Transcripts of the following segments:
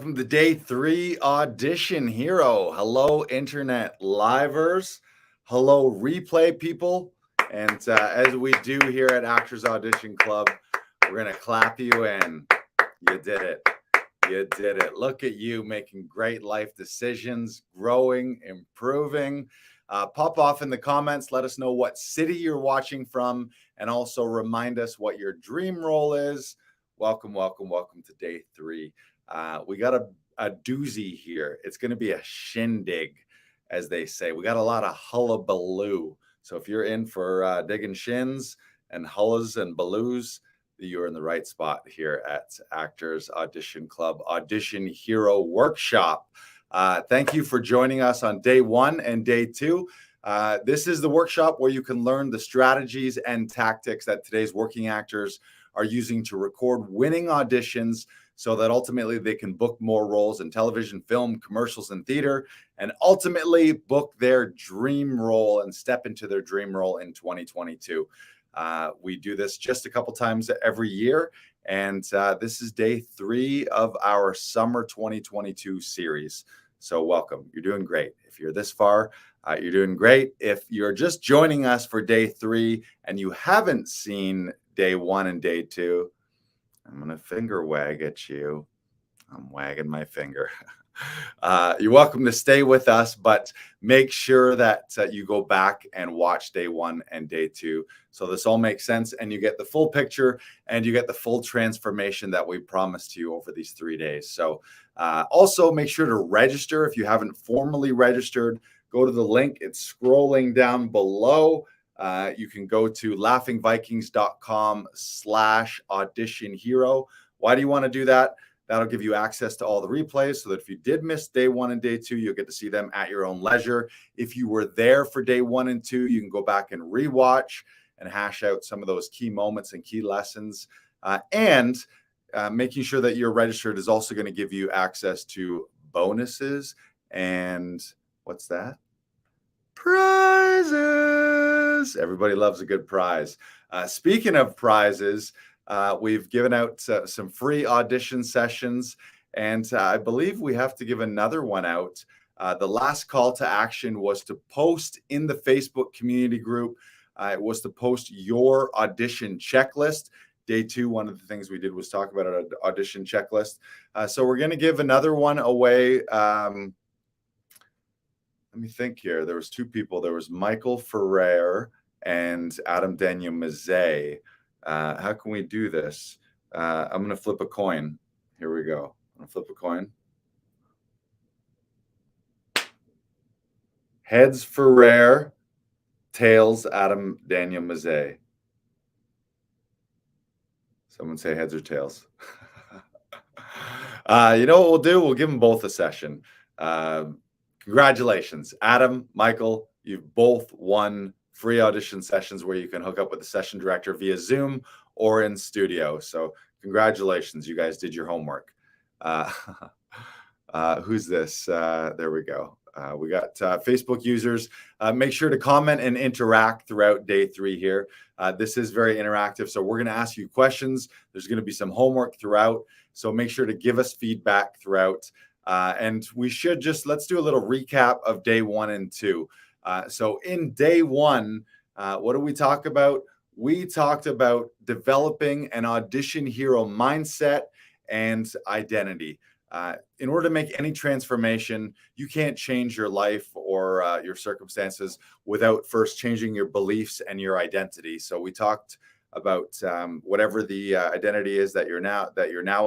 welcome to day 3 Audition Hero. Hello, internet livers. Hello, replay people. And as we do here at Actors Audition Club, we're going to clap you in. You did it. You did it. Look at you making great life decisions, growing, improving. Pop off in the comments. Let us know what city you're watching from, and also remind us what your dream role is. Welcome, welcome, welcome to day 3. We got a doozy here. It's going to be a shindig, as they say. We got a lot of hullabaloo. So if you're in for digging shins and hullas and baloos, you're in the right spot here at Actors Audition Club Audition Hero Workshop. Thank you for joining us on day 1 and day 2. This is the workshop where you can learn the strategies and tactics that today's working actors are using to record winning auditions so that ultimately they can book more roles in television, film, commercials, and theater, and ultimately book their dream role and step into their dream role in 2022. We do this just a couple times every year, and this is day 3 of our summer 2022 series. So welcome. You're doing great. If you're this far, you're doing great. If you're just joining us for day 3 and you haven't seen day 1 and day 2, I'm going to finger wag at you. I'm wagging my finger. You're welcome to stay with us, but make sure that you go back and watch day 1 and day 2. So this all makes sense and you get the full picture and you get the full transformation that we promised to you over these 3 days. So also make sure to register. If you haven't formally registered, go to the link. It's scrolling down below. You can go to laughingvikings.com/audition hero. Why do you want to do that? That'll give you access to all the replays so that if you did miss day 1 and day 2, you'll get to see them at your own leisure. If you were there for day 1 and 2, you can go back and rewatch and hash out some of those key moments and key lessons. And making sure that you're registered is also going to give you access to bonuses and what's that? Prizes. Everybody loves a good prize. Speaking of prizes, we've given out some free audition sessions, and I believe we have to give another one out. The last call to action was to post in the Facebook community group. It was to post your audition checklist. Day 2, one of the things we did was talk about an audition checklist. So we're going to give another one away. Let me think here. There was 2 people. There was Michael Ferrer and Adam Daniel Mazet. How can we do this? I'm going to flip a coin. Here we go. I'm going to flip a coin. Heads Ferrer, tails Adam Daniel Mazet. Someone say heads or tails. You know what we'll do? We'll give them both a session. Congratulations, Adam, Michael. You've both won free audition sessions where you can hook up with the session director via Zoom or in studio. So congratulations, you guys did your homework. Who's this? There we go. We got Facebook users. Make sure to comment and interact throughout day 3 here. This is very interactive, so we're going to ask you questions. There's going to be some homework throughout, so make sure to give us feedback throughout. And we should let's do a little recap of day 1 and 2. So in day 1, what did we talk about? We talked about developing an audition hero mindset and identity. In order to make any transformation, you can't change your life or your circumstances without first changing your beliefs and your identity. So we talked about whatever the identity is that you're now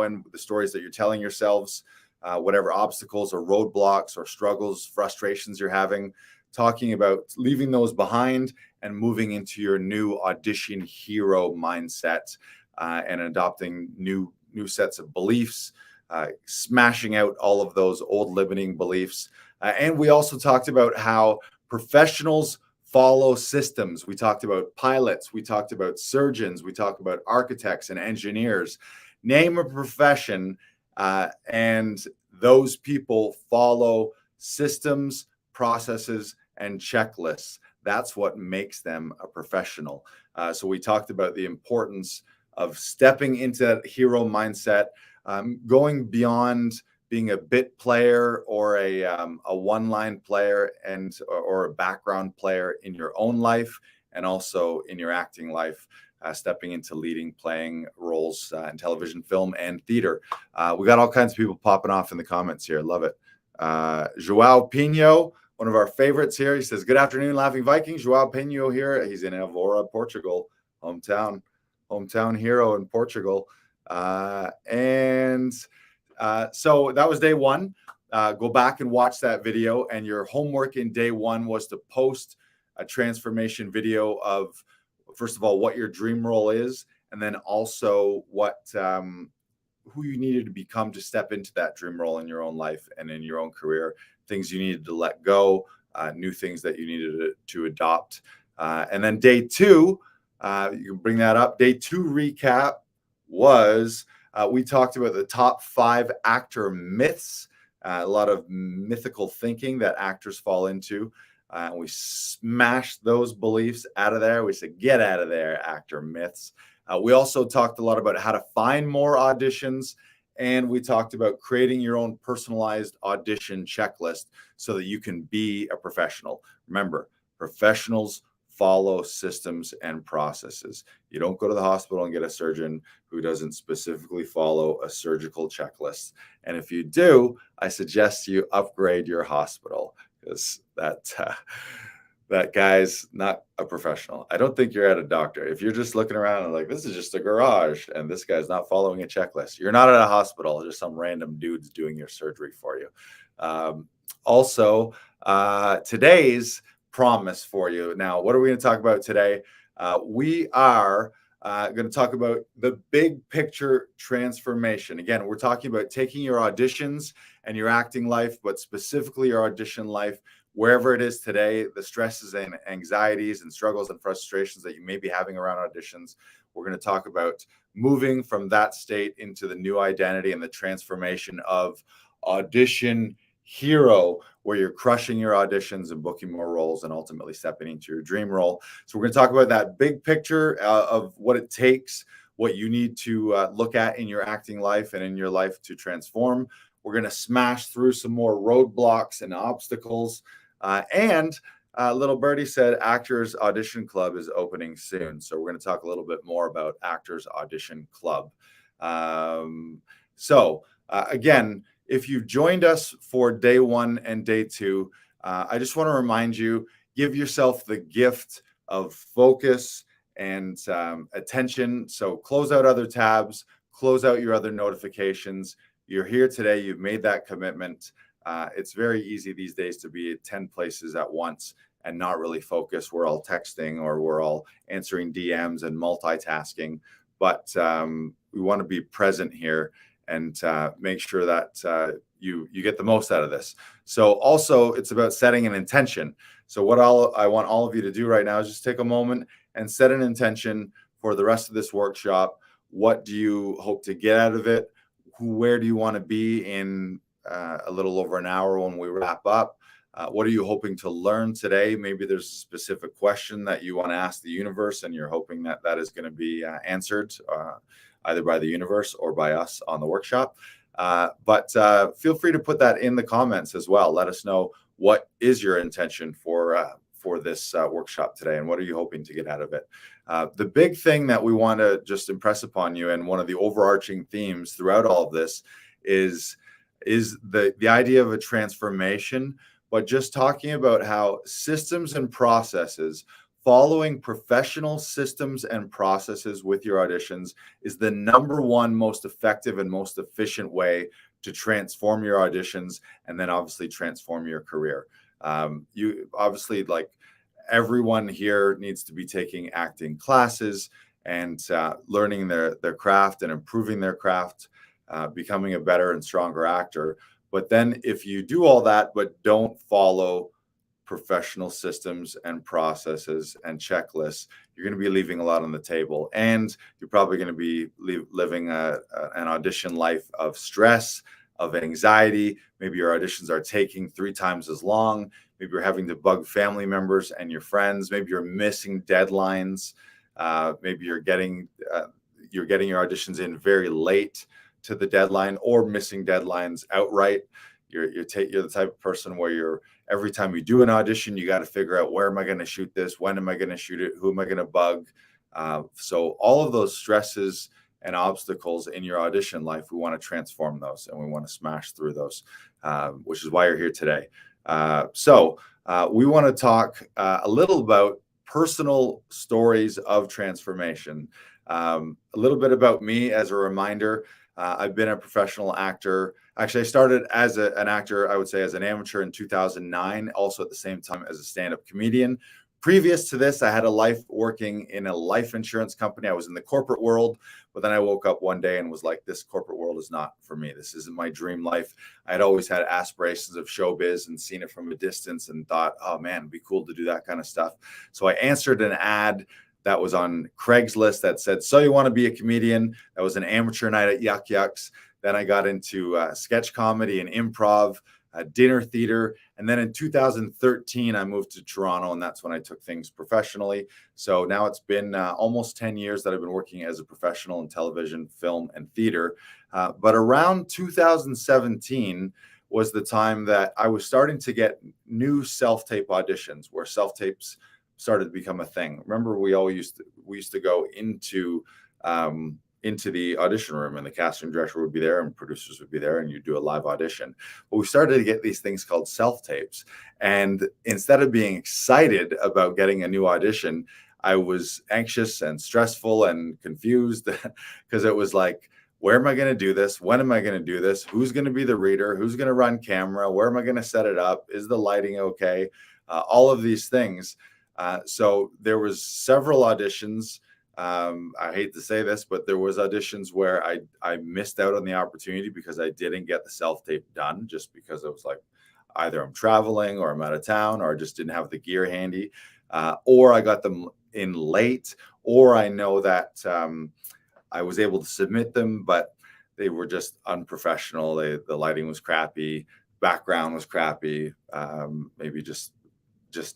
in, the stories that you're telling yourselves, whatever obstacles or roadblocks or struggles, frustrations you're having, talking about leaving those behind and moving into your new audition hero mindset and adopting new sets of beliefs, smashing out all of those old limiting beliefs. And we also talked about how professionals follow systems. We talked about pilots, we talked about surgeons, we talked about architects and engineers. Name a profession, and those people follow systems, processes, and checklists. That's what makes them a professional. So we talked about the importance of stepping into that hero mindset, going beyond being a bit player or a one-line player or a background player in your own life and also in your acting life, stepping into leading, playing roles in television, film, and theater. We got all kinds of people popping off in the comments here. Love it. Joao Pinho, one of our favorites here. He says, good afternoon, Laughing Vikings. Joao Pinho here. He's in Evora, Portugal, hometown hero in Portugal. So that was day one. Go back and watch that video. And your homework in day one was to post a transformation video of, first of all, what your dream role is, and then also who you needed to become to step into that dream role in your own life and in your own career, things you needed to let go, new things that you needed to adopt. And then day two, you can bring that up. Day two recap was we talked about the top 5 actor myths, a lot of mythical thinking that actors fall into. We smashed those beliefs out of there. We said, get out of there, actor myths. We also talked a lot about how to find more auditions. And we talked about creating your own personalized audition checklist so that you can be a professional. Remember, professionals follow systems and processes. You don't go to the hospital and get a surgeon who doesn't specifically follow a surgical checklist. And if you do, I suggest you upgrade your hospital, because that guy's not a professional. I don't think you're at a doctor. If you're just looking around and like, this is just a garage and this guy's not following a checklist, you're not at a hospital. Just some random dude's doing your surgery for you. Today's promise for you. Now, what are we going to talk about today? We are going to talk about the big picture transformation. Again, we're talking about taking your auditions and your acting life, but specifically your audition life, wherever it is today, the stresses and anxieties and struggles and frustrations that you may be having around auditions. We're going to talk about moving from that state into the new identity and the transformation of audition hero, where you're crushing your auditions and booking more roles and ultimately stepping into your dream role. So we're going to talk about that big picture of what it takes, what you need to look at in your acting life and in your life to transform. We're going to smash through some more roadblocks and obstacles. Little Birdie said Actors Audition Club is opening soon. So we're going to talk a little bit more about Actors Audition Club. Again, if you've joined us for day one and day two, I just want to remind you, give yourself the gift of focus and attention. So close out other tabs, close out your other notifications. You're here today. You've made that commitment. It's very easy these days to be at 10 places at once and not really focus. We're all texting or we're all answering DMs and multitasking, but we want to be present here and make sure that you get the most out of this. So also it's about setting an intention. So what I want all of you to do right now is just take a moment and set an intention for the rest of this workshop. What do you hope to get out of it? Where do you want to be in a little over an hour when we wrap up? What are you hoping to learn today? Maybe there's a specific question that you want to ask the universe and you're hoping that that is going to be answered either by the universe or by us on the workshop. But feel free to put that in the comments as well. Let us know what is your intention for this workshop today and what are you hoping to get out of it. The big thing that we want to just impress upon you, and one of the overarching themes throughout all of this, is the idea of a transformation, but just talking about how systems and processes, following professional systems and processes with your auditions is the #1 most effective and most efficient way to transform your auditions and then obviously transform your career. You obviously, like, everyone here needs to be taking acting classes and learning their craft and improving their craft, becoming a better and stronger actor. But then if you do all that but don't follow professional systems and processes and checklists, you're going to be leaving a lot on the table, and you're probably going to be living an audition life of stress, of anxiety. Maybe your auditions are taking 3 times as long. Maybe you're having to bug family members and your friends. Maybe you're missing deadlines. Maybe you're getting your auditions in very late. to the deadline or missing deadlines outright. You're the type of person where every time you do an audition, you got to figure out, where am I going to shoot this? When am I going to shoot it? Who am I going to bug? So all of those stresses and obstacles in your audition life, we want to transform those, and we want to smash through those, which is why you're here today. We want to talk a little about personal stories of transformation. A little bit about me as a reminder. I've been a professional actor. Actually, I started as an actor, I would say, as an amateur in 2009, also at the same time as a stand-up comedian. Previous to this, I had a life working in a life insurance company. I was in the corporate world, but then I woke up one day and was like, this corporate world is not for me. This isn't my dream life. I had always had aspirations of showbiz and seen it from a distance and thought, oh man, it'd be cool to do that kind of stuff. So I answered an ad that was on Craigslist that said, so you want to be a comedian? That was an amateur night at Yuck Yucks. Then I got into sketch comedy and improv, dinner theater. And then in 2013, I moved to Toronto, and that's when I took things professionally. So now it's been almost 10 years that I've been working as a professional in television, film, and theater. But around 2017 was the time that I was starting to get new self-tape auditions, where self-tapes started to become a thing. Remember, we used to go into the audition room, and the casting director would be there and producers would be there, and you do a live audition. But we started to get these things called self-tapes. And instead of being excited about getting a new audition, I was anxious and stressful and confused because it was like, where am I going to do this? When am I going to do this? Who's going to be the reader? Who's going to run camera? Where am I going to set it up? Is the lighting okay? All of these things. So there was several auditions. I hate to say this, but there was auditions where I missed out on the opportunity because I didn't get the self-tape done, just because I was like, either I'm traveling or I'm out of town, or I just didn't have the gear handy, or I got them in late, or I know that I was able to submit them, but they were just unprofessional. The lighting was crappy, background was crappy, maybe just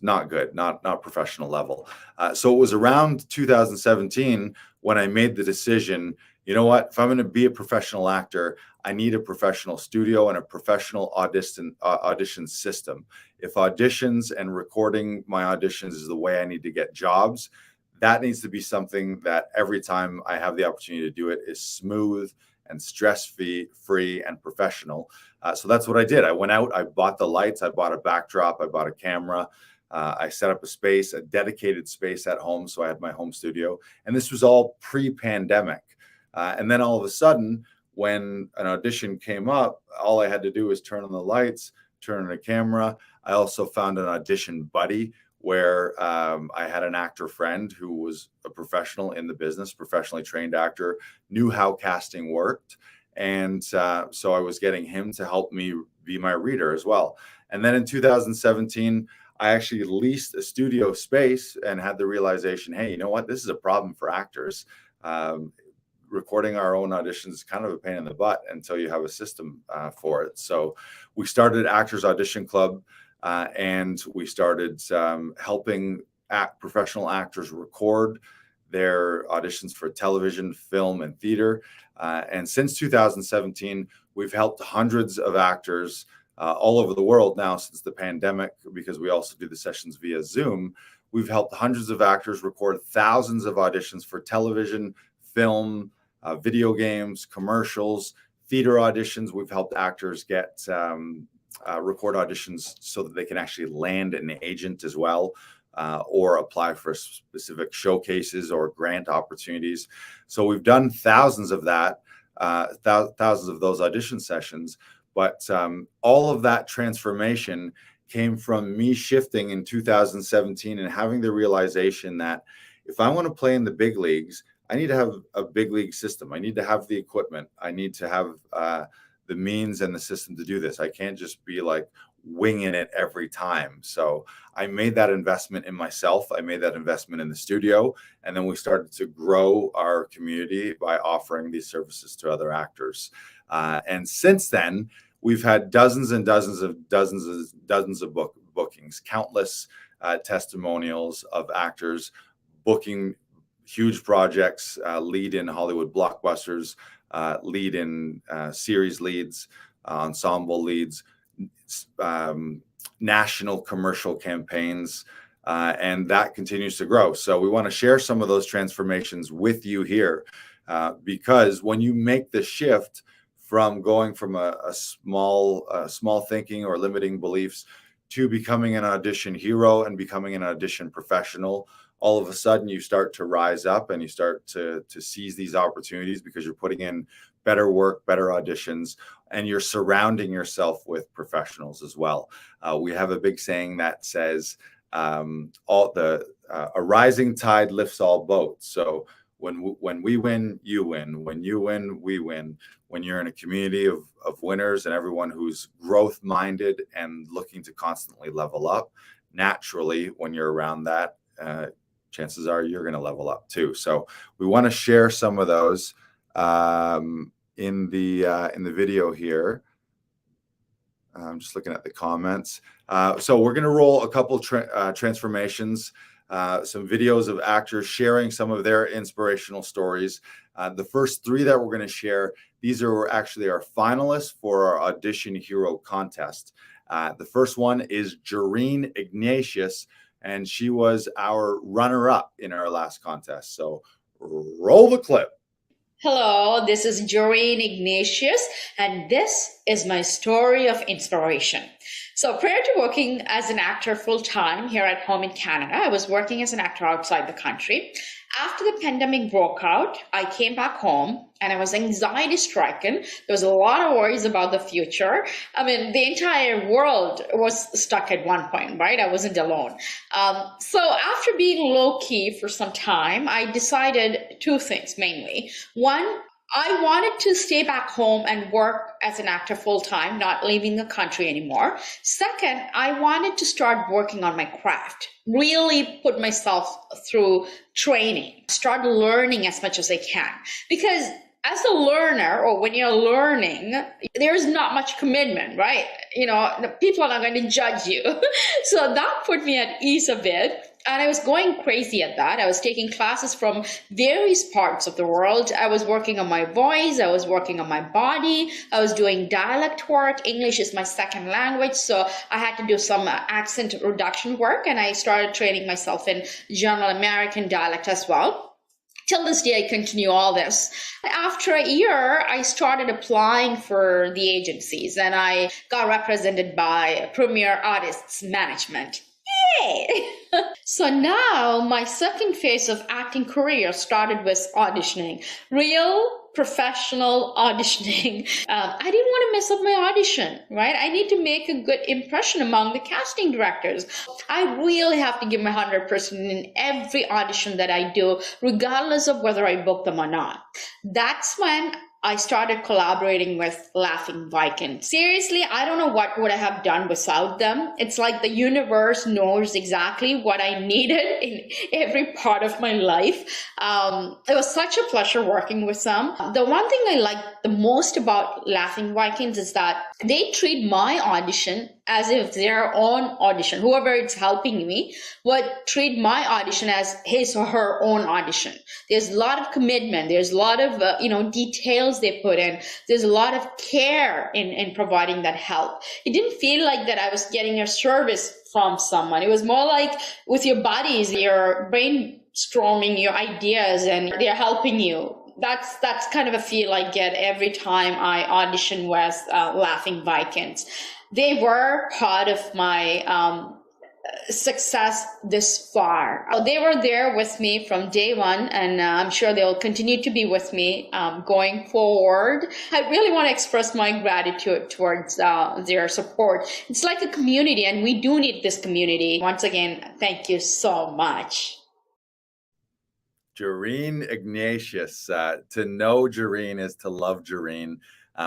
not good, not professional level. So it was around 2017 when I made the decision, you know what, if I'm going to be a professional actor, I need a professional studio and a professional audition system. If auditions and recording my auditions is the way I need to get jobs, that needs to be something that every time I have the opportunity to do it is smooth and stress-free and professional. So that's what I did. I went out, I bought the lights, I bought a backdrop, I bought a camera. I set up a dedicated space at home. So I had my home studio, and this was all pre-pandemic. And then all of a sudden, when an audition came up, all I had to do was turn on the lights, turn on the camera. I also found an audition buddy where I had an actor friend who was a professional in the business, professionally trained actor, knew how casting worked. And so I was getting him to help me be my reader as well. And then in 2017, I actually leased a studio space and had the realization, hey, you know what? This is a problem for actors. Recording our own auditions is kind of a pain in the butt until you have a system for it. So we started Actors Audition Club, and we started helping professional actors record their auditions for television, film, and theater. And since 2017, we've helped hundreds of actors all over the world now since the pandemic, because we also do the sessions via Zoom. We've helped hundreds of actors record thousands of auditions for television, film, video games, commercials, theater auditions. We've helped actors get record auditions so that they can actually land an agent as well, or apply for specific showcases or grant opportunities. So we've done thousands of that, thousands of those audition sessions. But all of that transformation came from me shifting in 2017 and having the realization that if I want to play in the big leagues, I need to have a big league system. I need to have the equipment. I need to have the means and the system to do this. I can't just be like winging it every time. So I made that investment in myself. I made that investment in the studio. And then we started to grow our community by offering these services to other actors. And since then, we've had dozens and dozens of bookings, countless testimonials of actors booking huge projects, lead in Hollywood blockbusters, lead in series leads, ensemble leads, national commercial campaigns, and that continues to grow. So we want to share some of those transformations with you here, because when you make the shift from going from a small thinking or limiting beliefs to becoming an audition hero and becoming an audition professional, all of a sudden you start to rise up and you start to seize these opportunities because you're putting in better work, better auditions, and you're surrounding yourself with professionals as well. We have a big saying that says, a rising tide lifts all boats. So when we win, you win. When you win, we win. When you're in a community of winners and everyone who's growth minded and looking to constantly level up, naturally, when you're around that, chances are you're going to level up too. So we want to share some of those in the video here. I'm just looking at the comments. So we're going to roll a couple transformations, some videos of actors sharing some of their inspirational stories. The first three that we're going to share, these are actually our finalists for our Audition Hero contest. The first one is Jareen Ignatius, and she was our runner-up in our last contest. So roll the clip. Hello, this is Jareen Ignatius, and this is my story of inspiration. So prior to working as an actor full-time here at home in Canada, I was working as an actor outside the country. After the pandemic broke out, I came back home and I was anxiety stricken. There was a lot of worries about the future. I mean, the entire world was stuck at one point, right? I wasn't alone. So after being low-key for some time, I decided two things mainly. One, I wanted to stay back home and work as an actor full-time, not leaving the country anymore. Second, I wanted to start working on my craft, really put myself through training, start learning as much as I can. Because as a learner, or when you're learning, there's not much commitment, right? You know, people are not going to judge you. So that put me at ease a bit. And I was going crazy at that. I was taking classes from various parts of the world. I was working on my voice. I was working on my body. I was doing dialect work. English is my second language, so I had to do some accent reduction work. And I started training myself in general American dialect as well. Till this day, I continue all this. After a year, I started applying for the agencies, and I got represented by Premier Artists Management. Yay! So now my second phase of acting career started with auditioning. Real professional auditioning. I didn't want to mess up my audition, right? I need to make a good impression among the casting directors. I really have to give my 100% in every audition that I do, regardless of whether I book them or not. That's when I started collaborating with Laughing Viking. Seriously, I don't know what would I have done without them. It's like the universe knows exactly what I needed in every part of my life. It was such a pleasure working with them. The one thing I like the most about Laughing Vikings is that they treat my audition as if their own audition. Whoever is helping me would treat my audition as his or her own audition. There's a lot of commitment. There's a lot of details they put in. There's a lot of care in providing that help. It didn't feel like that I was getting a service from someone. It was more like with your buddies, you're brainstorming your ideas and they're helping you. That's kind of a feel I get every time I audition with Laughing Vikings. They were part of my success this far. They were there with me from day one, and I'm sure they'll continue to be with me going forward. I really want to express my gratitude towards their support. It's like a community, and we do need this community. Once again, thank you so much. Jareen Ignatius. To know Jareen is to love Jareen.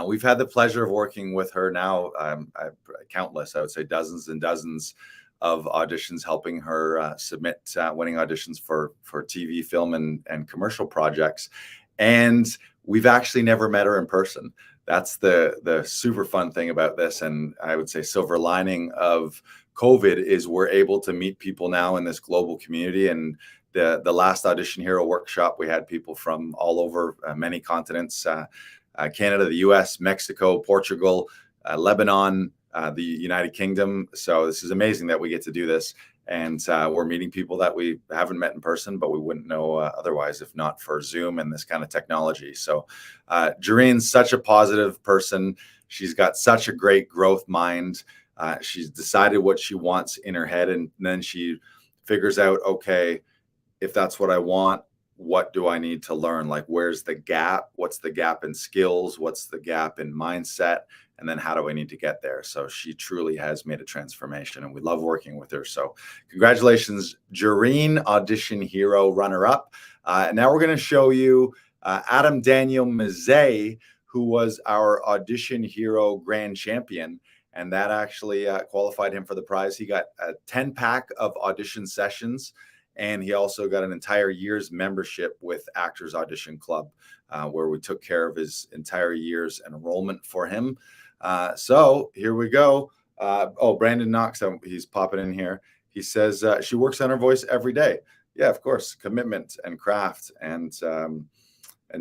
We've had the pleasure of working with her now, countless, I would say dozens and dozens of auditions, helping her submit winning auditions for TV, film, and commercial projects. And we've actually never met her in person. That's the super fun thing about this. And I would say silver lining of COVID is we're able to meet people now in this global community. And the last Audition Hero workshop, we had people from all over many continents, Canada, the US, Mexico, Portugal, Lebanon, the United Kingdom. So this is amazing that we get to do this. And we're meeting people that we haven't met in person, but we wouldn't know otherwise if not for Zoom and this kind of technology. So Jareen's such a positive person. She's got such a great growth mind. She's decided what she wants in her head, and then she figures out, okay, if that's what I want, what do I need to learn? Like, where's the gap? What's the gap in skills? What's the gap in mindset? And then how do I need to get there? So she truly has made a transformation, and we love working with her. So congratulations, Jareen, Audition Hero runner-up. Now we're going to show you Adam Daniel Mazet, who was our Audition Hero Grand Champion. And that actually qualified him for the prize. He got a 10-pack of audition sessions, and he also got an entire year's membership with Actors Audition Club, where we took care of his entire year's enrollment for him. So here we go. Brandon Knox, he's popping in here. He says she works on her voice every day. Yeah, of course, commitment and craft and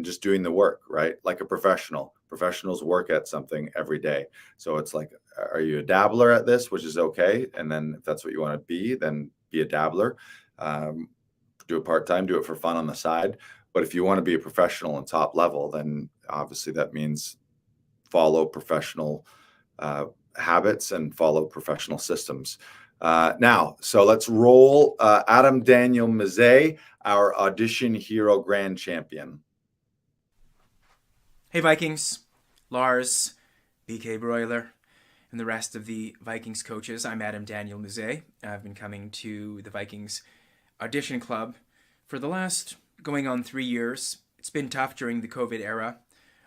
just doing the work, right? Like a professional. Professionals work at something every day. So it's like, are you a dabbler at this, which is okay. And then if that's what you want to be, then be a dabbler. Do it part-time, do it for fun on the side. But if you want to be a professional and top level, then obviously that means follow professional habits and follow professional systems. Now, so let's roll Adam Daniel Mazet, our Audition Hero Grand Champion. Hey Vikings, Lars, BK Broiler, and the rest of the Vikings coaches. I'm Adam Daniel Mazet. I've been coming to the Vikings Audition Club for the last going on 3 years. It's been tough during the COVID era,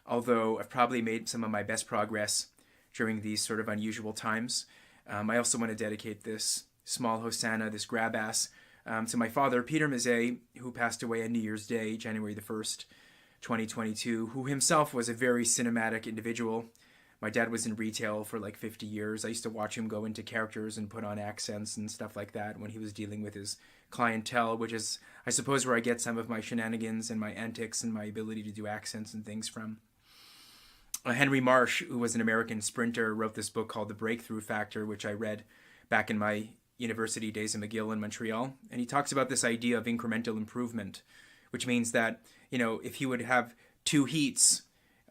although I've probably made some of my best progress during these sort of unusual times. I also want to dedicate this small hosanna, this grab ass, to my father, Peter Mazet, who passed away on New Year's Day, January the 1st, 2022, who himself was a very cinematic individual. My dad was in retail for like 50 years. I used to watch him go into characters and put on accents and stuff like that when he was dealing with his clientele, which is, I suppose, where I get some of my shenanigans and my antics and my ability to do accents and things from. Henry Marsh, who was an American sprinter, wrote this book called The Breakthrough Factor, which I read back in my university days in McGill in Montreal. And he talks about this idea of incremental improvement, which means that, if he would have 2 heats,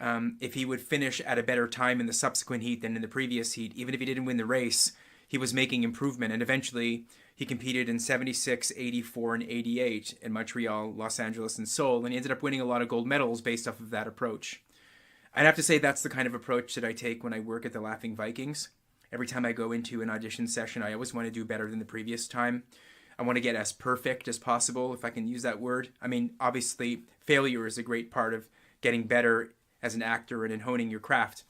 if he would finish at a better time in the subsequent heat than in the previous heat, even if he didn't win the race, he was making improvement. And eventually he competed in 76, 84, and 88 in Montreal, Los Angeles, and Seoul. And he ended up winning a lot of gold medals based off of that approach. I'd have to say that's the kind of approach that I take when I work at the Laughing Vikings. Every time I go into an audition session, I always want to do better than the previous time. I want to get as perfect as possible, if I can use that word. I mean, obviously, failure is a great part of getting better as an actor and in honing your craft.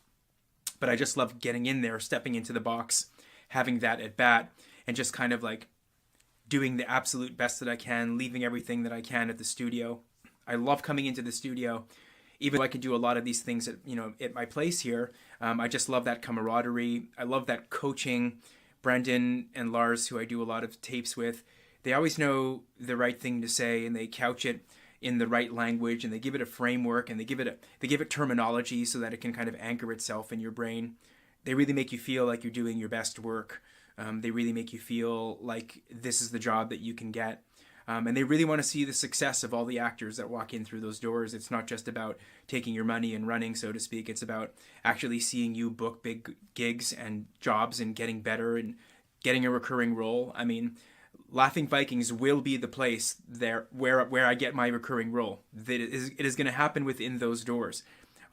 But I just love getting in there, stepping into the box, having that at bat, and just kind of like doing the absolute best that I can, leaving everything that I can at the studio. I love coming into the studio. Even though I can do a lot of these things at my place here, I just love that camaraderie. I love that coaching. Brendan and Lars, who I do a lot of tapes with, they always know the right thing to say, and they couch it in the right language, and they give it a framework, and they give it terminology so that it can kind of anchor itself in your brain. They really make you feel like you're doing your best work. They really make you feel like this is the job that you can get. And they really want to see the success of all the actors that walk in through those doors. It's not just about taking your money and running, so to speak. It's about actually seeing you book big gigs and jobs and getting better and getting a recurring role. I mean, Laughing Vikings will be the place there where I get my recurring role. It is going to happen within those doors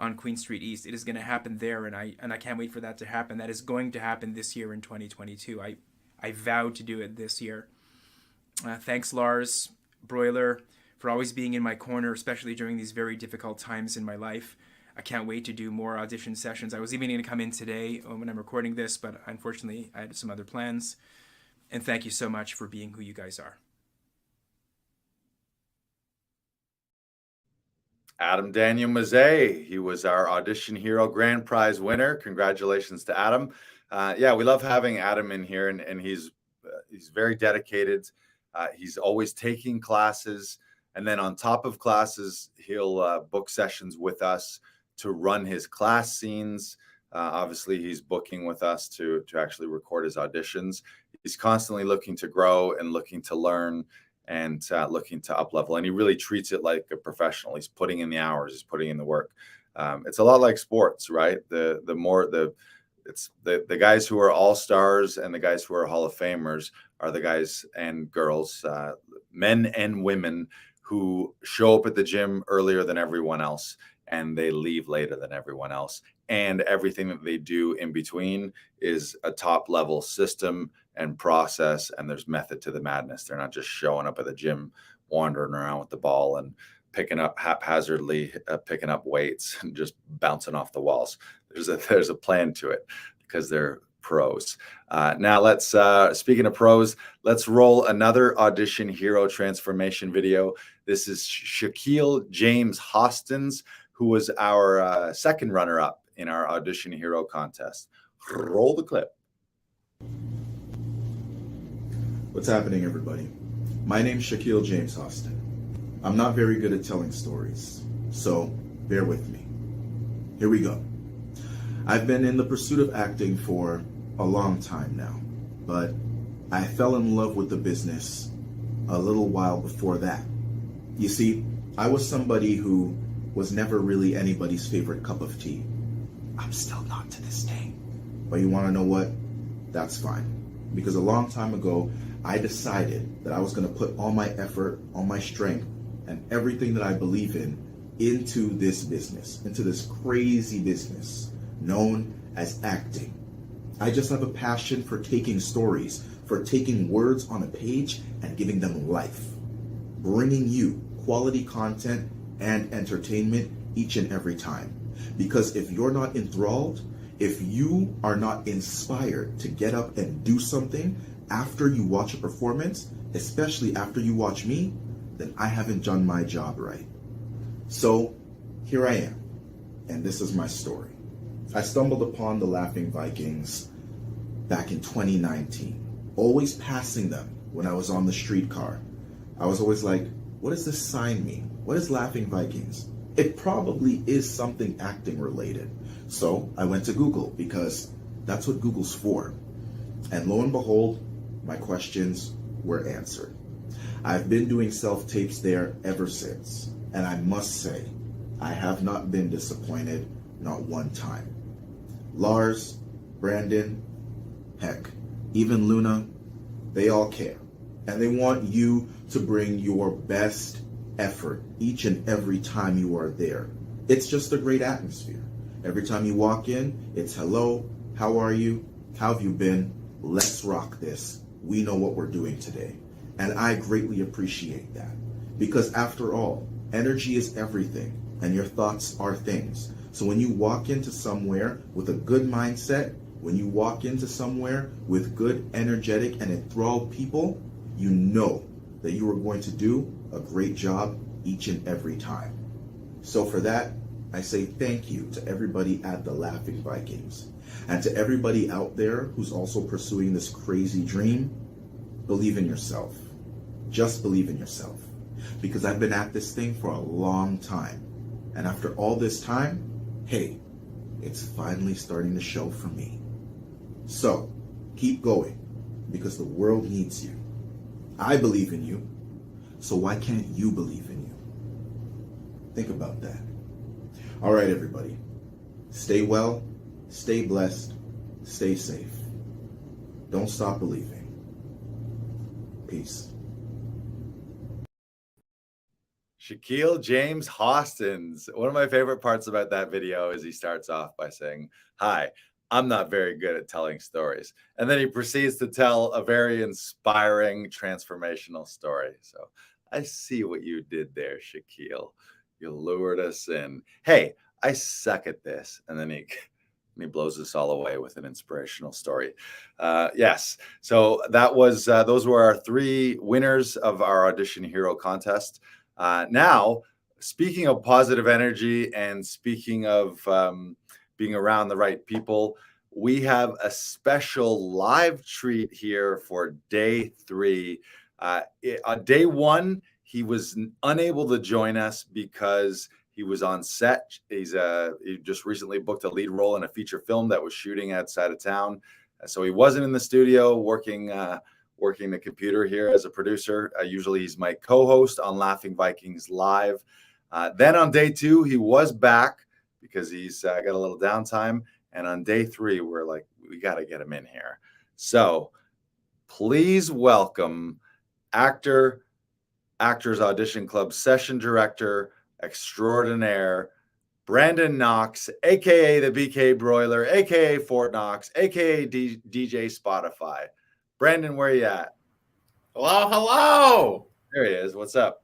on Queen Street East. It is going to happen there, and I can't wait for that to happen. That is going to happen this year in 2022. I vowed to do it this year. Thanks, Lars, Broiler, for always being in my corner, especially during these very difficult times in my life. I can't wait to do more audition sessions. I was even going to come in today when I'm recording this, but unfortunately I had some other plans. And thank you so much for being who you guys are. Adam Daniel Mazet, he was our Audition Hero Grand Prize winner. Congratulations to Adam. We love having Adam in here, and he's very dedicated. He's always taking classes. And then on top of classes, he'll book sessions with us to run his class scenes. Obviously, he's booking with us to actually record his auditions. He's constantly looking to grow and looking to learn and looking to up level. And he really treats it like a professional. He's putting in the hours. He's putting in the work. It's a lot like sports, right? It's the guys who are all stars and the guys who are Hall of Famers are the guys and girls, men and women, who show up at the gym earlier than everyone else and they leave later than everyone else. And everything that they do in between is a top level system and process. And there's method to the madness. They're not just showing up at the gym, wandering around with the ball and picking up haphazardly, picking up weights and just bouncing off the walls. There's a plan to it because they're pros. Now let's, speaking of pros, let's roll another Audition Hero transformation video. This is Shaquille James Hostins, who was our second runner-up in our Audition Hero contest. Roll the clip. What's happening, everybody? My name's Shaquille James Hostin. I'm not very good at telling stories, so bear with me. Here we go. I've been in the pursuit of acting for a long time now, but I fell in love with the business a little while before that. You see, I was somebody who was never really anybody's favorite cup of tea. I'm still not to this day. But you want to know what? That's fine. Because a long time ago, I decided that I was going to put all my effort, all my strength, and everything that I believe in into this business, into this crazy business known as acting. I just have a passion for taking stories, for taking words on a page and giving them life, bringing you quality content and entertainment each and every time. Because if you're not enthralled, if you are not inspired to get up and do something after you watch a performance, especially after you watch me, then I haven't done my job right. So here I am, and this is my story. I stumbled upon the Laughing Vikings back in 2019, always passing them when I was on the streetcar. I was always like, what does this sign mean? What is Laughing Vikings? It probably is something acting related. So I went to Google because that's what Google's for. And lo and behold, my questions were answered. I've been doing self-tapes there ever since. And I must say, I have not been disappointed, not one time. Lars, Brandon, heck, even Luna, they all care. And they want you to bring your best effort each and every time you are there. It's just a great atmosphere. Every time you walk in, it's hello, how are you, how have you been, let's rock this. We know what we're doing today. And I greatly appreciate that. Because after all, energy is everything, and your thoughts are things. So when you walk into somewhere with a good mindset, when you walk into somewhere with good, energetic, and enthralled people, you know that you are going to do a great job each and every time. So for that, I say thank you to everybody at the Laughing Vikings. And to everybody out there who's also pursuing this crazy dream, believe in yourself. Just believe in yourself. Because I've been at this thing for a long time. And after all this time, hey, it's finally starting to show for me. So, keep going, because the world needs you. I believe in you, so why can't you believe in you? Think about that. All right, everybody. Stay well, stay blessed, stay safe. Don't stop believing. Peace. Shaquille James Hostins. One of my favorite parts about that video is he starts off by saying, "Hi, I'm not very good at telling stories." And then he proceeds to tell a very inspiring, transformational story. So I see what you did there, Shaquille. You lured us in. Hey, I suck at this. And then he blows us all away with an inspirational story. Yes. So that was those were our three winners of our Audition Hero contest. Now, speaking of positive energy and speaking of being around the right people, we have a special live treat here for day 3 On day one, he was unable to join us because he was on set. He just recently booked a lead role in a feature film that was shooting outside of town. So he wasn't in the studio working the computer here as a producer. Usually he's my co-host on Laughing Vikings Live. Then on day two, he was back because he's got a little downtime. And on day three, we're like, we got to get him in here. So please welcome Actors Audition Club session director extraordinaire, Brandon Knox, aka the BK Broiler, aka Fort Knox, aka DJ Spotify. Brandon, where you at? Hello. There he is. What's up?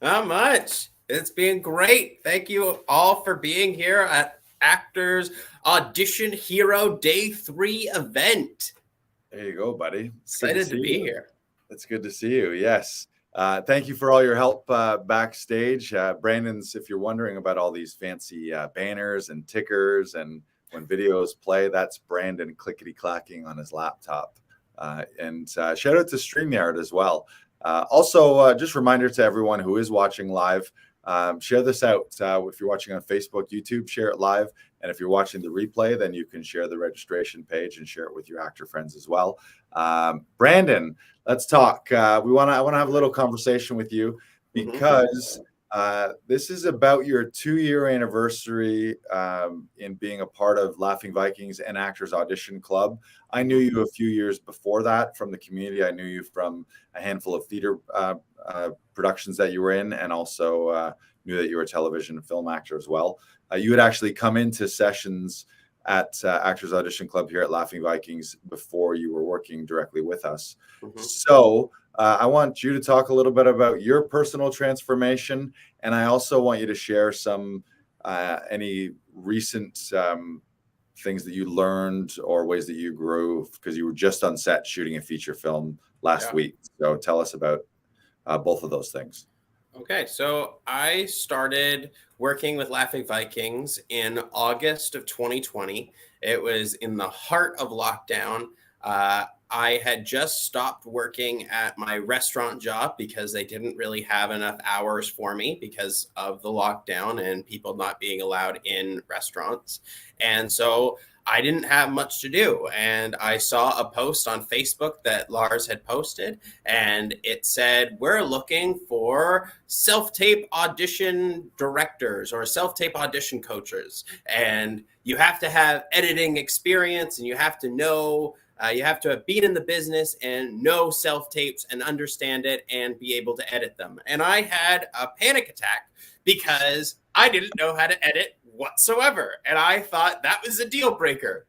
Not much. It's been great. Thank you all for being here at Actors Audition Hero Day 3 event. There you go, buddy. Excited to be here. It's good to see you. Yes. Thank you for all your help backstage. Brandon's, if you're wondering about all these fancy banners and tickers and when videos play, that's Brandon clickety-clacking on his laptop. And shout out to StreamYard as well. Also, just reminder to everyone who is watching live, share this out. If you're watching on Facebook, YouTube, share it live. And if you're watching the replay, then you can share the registration page and share it with your actor friends as well. Brandon, let's talk. I want to have a little conversation with you because this is about your 2-year anniversary in being a part of Laughing Vikings and Actors Audition Club. I knew you a few years before that from the community. I knew you from a handful of theater productions that you were in, and also knew that you were a television and film actor as well. You had actually come into sessions at Actors Audition Club here at Laughing Vikings before you were working directly with us. So I want you to talk a little bit about your personal transformation, and I also want you to share some any recent things that you learned or ways that you grew, because you were just on set shooting a feature film last week. So tell us about both of those things. Okay, so I started working with Laughing Vikings in August of 2020. It was in the heart of lockdown. I had just stopped working at my restaurant job because they didn't really have enough hours for me because of the lockdown and people not being allowed in restaurants. And so I didn't have much to do. And I saw a post on Facebook that Lars had posted, and it said, we're looking for self-tape audition directors or self-tape audition coaches. And you have to have editing experience, and you have to know, you have to have been in the business and know self-tapes and understand it and be able to edit them. And I had a panic attack because I didn't know how to edit whatsoever. And I thought that was a deal breaker.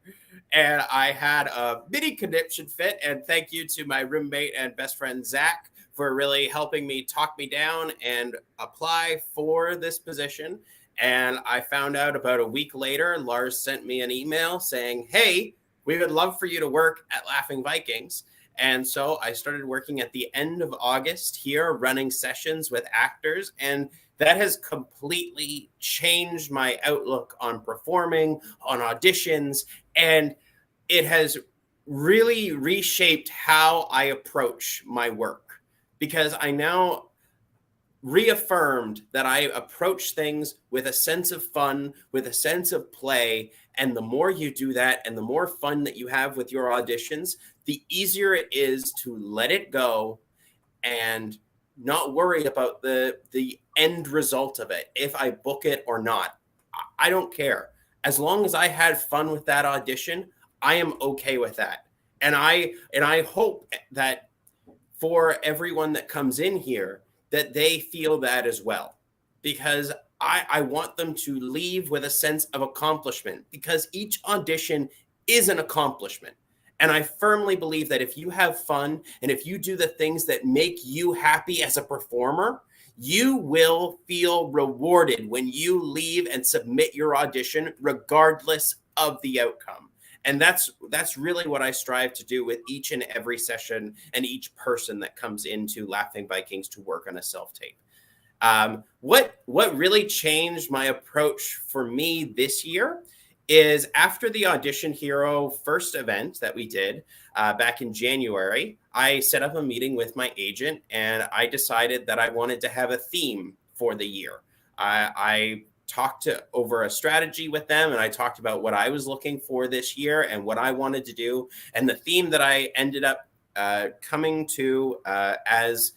And I had a mini conniption fit. And thank you to my roommate and best friend, Zach, for really helping me talk me down and apply for this position. And I found out about a week later, Lars sent me an email saying, hey, we would love for you to work at Laughing Vikings. And so I started working at the end of August here, running sessions with actors. And that has completely changed my outlook on performing, on auditions, and it has really reshaped how I approach my work, because I now reaffirmed that I approach things with a sense of fun, with a sense of play. And the more you do that and the more fun that you have with your auditions, the easier it is to let it go and not worry about the end result of it. If I book it or not, I don't care. As long as I had fun with that audition, I am okay with that. And I hope that for everyone that comes in here, that they feel that as well, because I want them to leave with a sense of accomplishment, because each audition is an accomplishment. And I firmly believe that if you have fun and if you do the things that make you happy as a performer, you will feel rewarded when you leave and submit your audition, regardless of the outcome. And that's really what I strive to do with each and every session and each person that comes into Laughing Vikings to work on a self-tape. What really changed my approach for me this year is after the Audition Hero first event that we did back in January, I set up a meeting with my agent and I decided that I wanted to have a theme for the year. I talked over a strategy with them and I talked about what I was looking for this year and what I wanted to do. And the theme that I ended up coming to as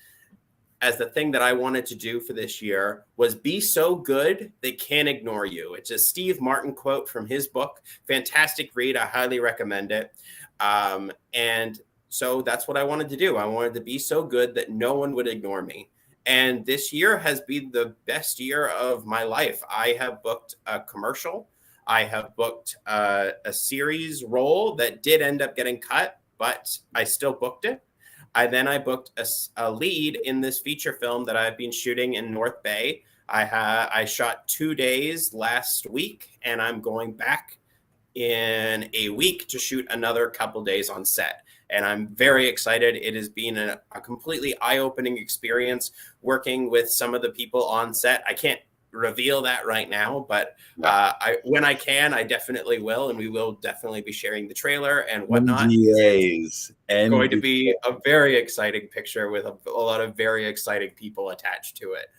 the thing that I wanted to do for this year was be so good they can't ignore you. It's a Steve Martin quote from his book. Fantastic read. I highly recommend it. And so that's what I wanted to do. I wanted to be so good that no one would ignore me. And this year has been the best year of my life. I have booked a commercial. I have booked a series role that did end up getting cut, but I still booked it. I booked a lead in this feature film that I've been shooting in North Bay. I shot 2 days last week, and I'm going back in a week to shoot another couple days on set. And I'm very excited. It has been a completely eye-opening experience working with some of the people on set. I can't reveal that right now, but when I can, I definitely will, and we will definitely be sharing the trailer and whatnot. NDAs. It's going to be a very exciting picture with a lot of very exciting people attached to it.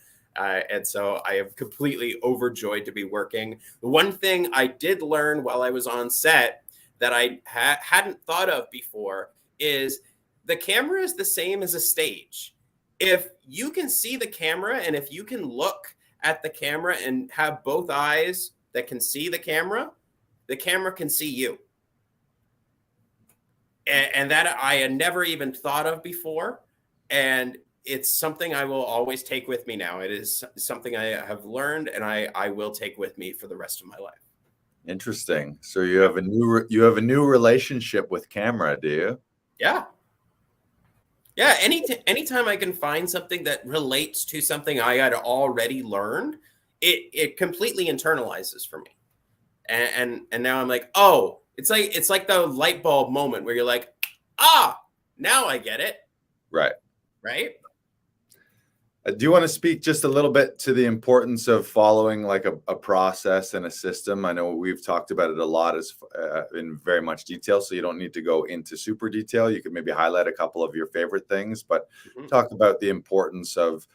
And so I am completely overjoyed to be working. The one thing I did learn while I was on set that I hadn't thought of before is the camera is the same as a stage. If you can see the camera and if you can look at the camera and have both eyes that can see the camera can see you. And that I had never even thought of before. And it's something I will always take with me now. It is something I have learned and I will take with me for the rest of my life. Interesting. So you have a new relationship with camera, do you? Yeah. Yeah, anytime I can find something that relates to something I had already learned, it completely internalizes for me. And now I'm like, oh, it's like the light bulb moment where you're like, now I get it. Right. Right? Do you want to speak just a little bit to the importance of following like a process and a system? I know we've talked about it a lot in very much detail, so you don't need to go into super detail. You could maybe highlight a couple of your favorite things, but talk about the importance of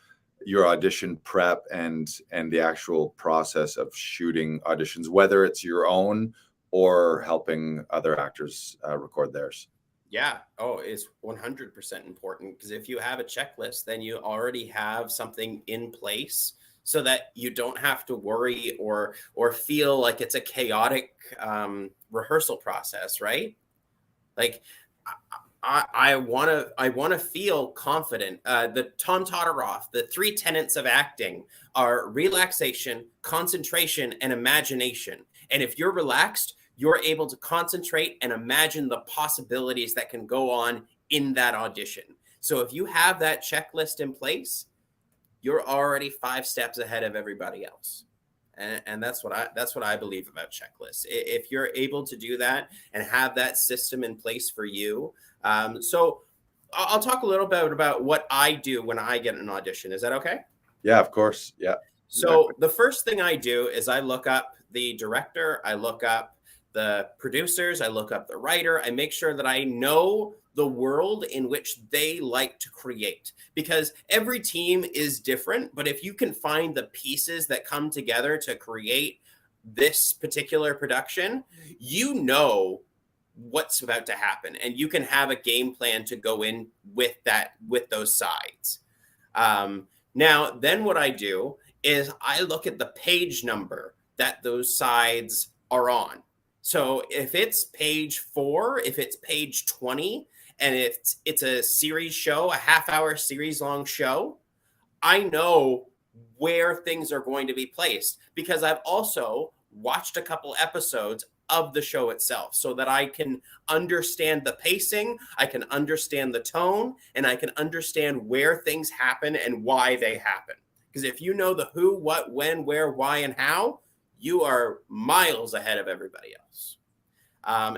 your audition prep and the actual process of shooting auditions, whether it's your own or helping other actors record theirs. Yeah. Oh, it's 100% important because if you have a checklist, then you already have something in place so that you don't have to worry or feel like it's a chaotic rehearsal process, right? Like I want to feel confident. The Tom Todoroff, the 3 tenets of acting are relaxation, concentration, and imagination. And if you're relaxed, you're able to concentrate and imagine the possibilities that can go on in that audition. So if you have that checklist in place, you're already 5 steps ahead of everybody else. And that's what I believe about checklists. If you're able to do that and have that system in place for you. So I'll talk a little bit about what I do when I get an audition. Is that okay? Yeah, of course. Yeah. So exactly. The first thing I do is I look up the director, I look up the producers, I look up the writer, I make sure that I know the world in which they like to create, because every team is different. But if you can find the pieces that come together to create this particular production, you know what's about to happen and you can have a game plan to go in with those sides. Now, then what I do is I look at the page number that those sides are on. So if it's page 4, if it's page 20, and if it's a series show, a half-hour series-long show, I know where things are going to be placed because I've also watched a couple episodes of the show itself so that I can understand the pacing, I can understand the tone, and I can understand where things happen and why they happen. Because if you know the who, what, when, where, why, and how, you are miles ahead of everybody else.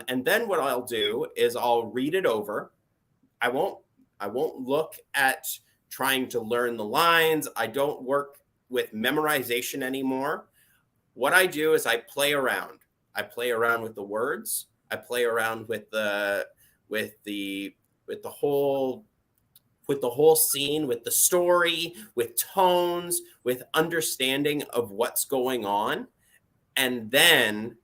And then what I'll do is I'll read it over. I won't look at trying to learn the lines. I don't work with memorization anymore. What I do is I play around. I play around with the words. I play around with the whole scene, with the story, with tones, with understanding of what's going on. And then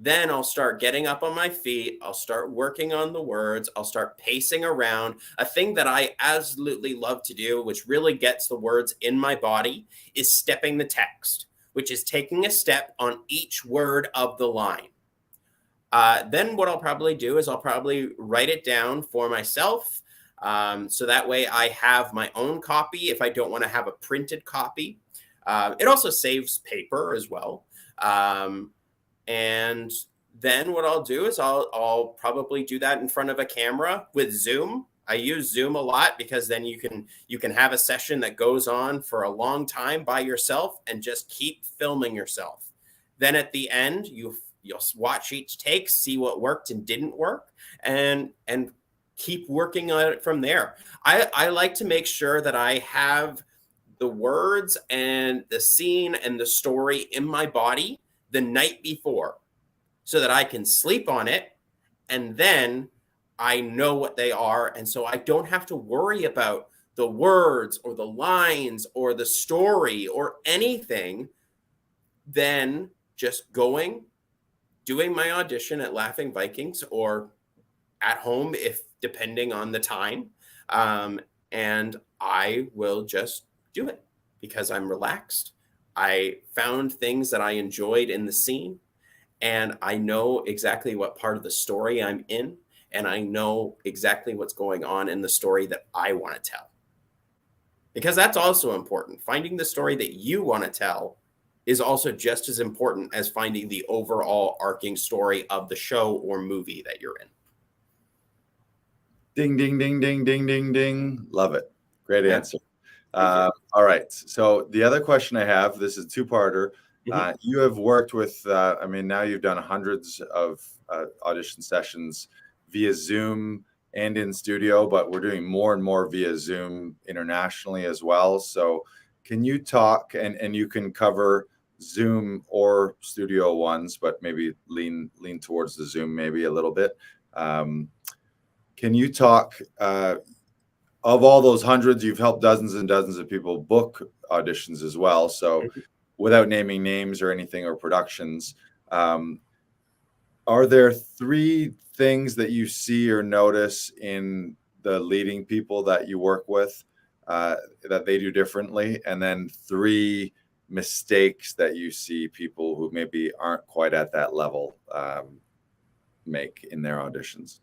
I'll start getting up on my feet. I'll start working on the words. I'll start pacing around. A thing that I absolutely love to do, which really gets the words in my body, is stepping the text, which is taking a step on each word of the line. Then what I'll probably do is I'll probably write it down for myself. So that way I have my own copy if I don't want to have a printed copy. It also saves paper as well. And then what I'll do is I'll probably do that in front of a camera with Zoom. I use Zoom a lot because then you can have a session that goes on for a long time by yourself and just keep filming yourself. Then at the end, you'll watch each take, see what worked and didn't work, and keep working on it from there. I like to make sure that I have the words and the scene and the story in my body the night before so that I can sleep on it, and then I know what they are. And so I don't have to worry about the words or the lines or the story or anything. Then just doing my audition at Laughing Vikings or at home, if depending on the time. And I will just do it because I'm relaxed. I found things that I enjoyed in the scene, and I know exactly what part of the story I'm in, and I know exactly what's going on in the story that I want to tell. Because that's also important. Finding the story that you want to tell is also just as important as finding the overall arcing story of the show or movie that you're in. Ding, ding, ding, ding, ding, ding, ding. Love it. Great Yeah. answer. All right. So the other question I have, this is a two-parter. You have worked with, now you've done hundreds of audition sessions via Zoom and in studio, but we're doing more and more via Zoom internationally as well. So can you talk, and you can cover Zoom or studio ones, but maybe lean towards the Zoom maybe a little bit. Can you talk, of all those hundreds, you've helped dozens and dozens of people book auditions as well. So without naming names or anything or productions, are there three things that you see or notice in the leading people that you work with that they do differently? And then three mistakes that you see people who maybe aren't quite at that level make in their auditions?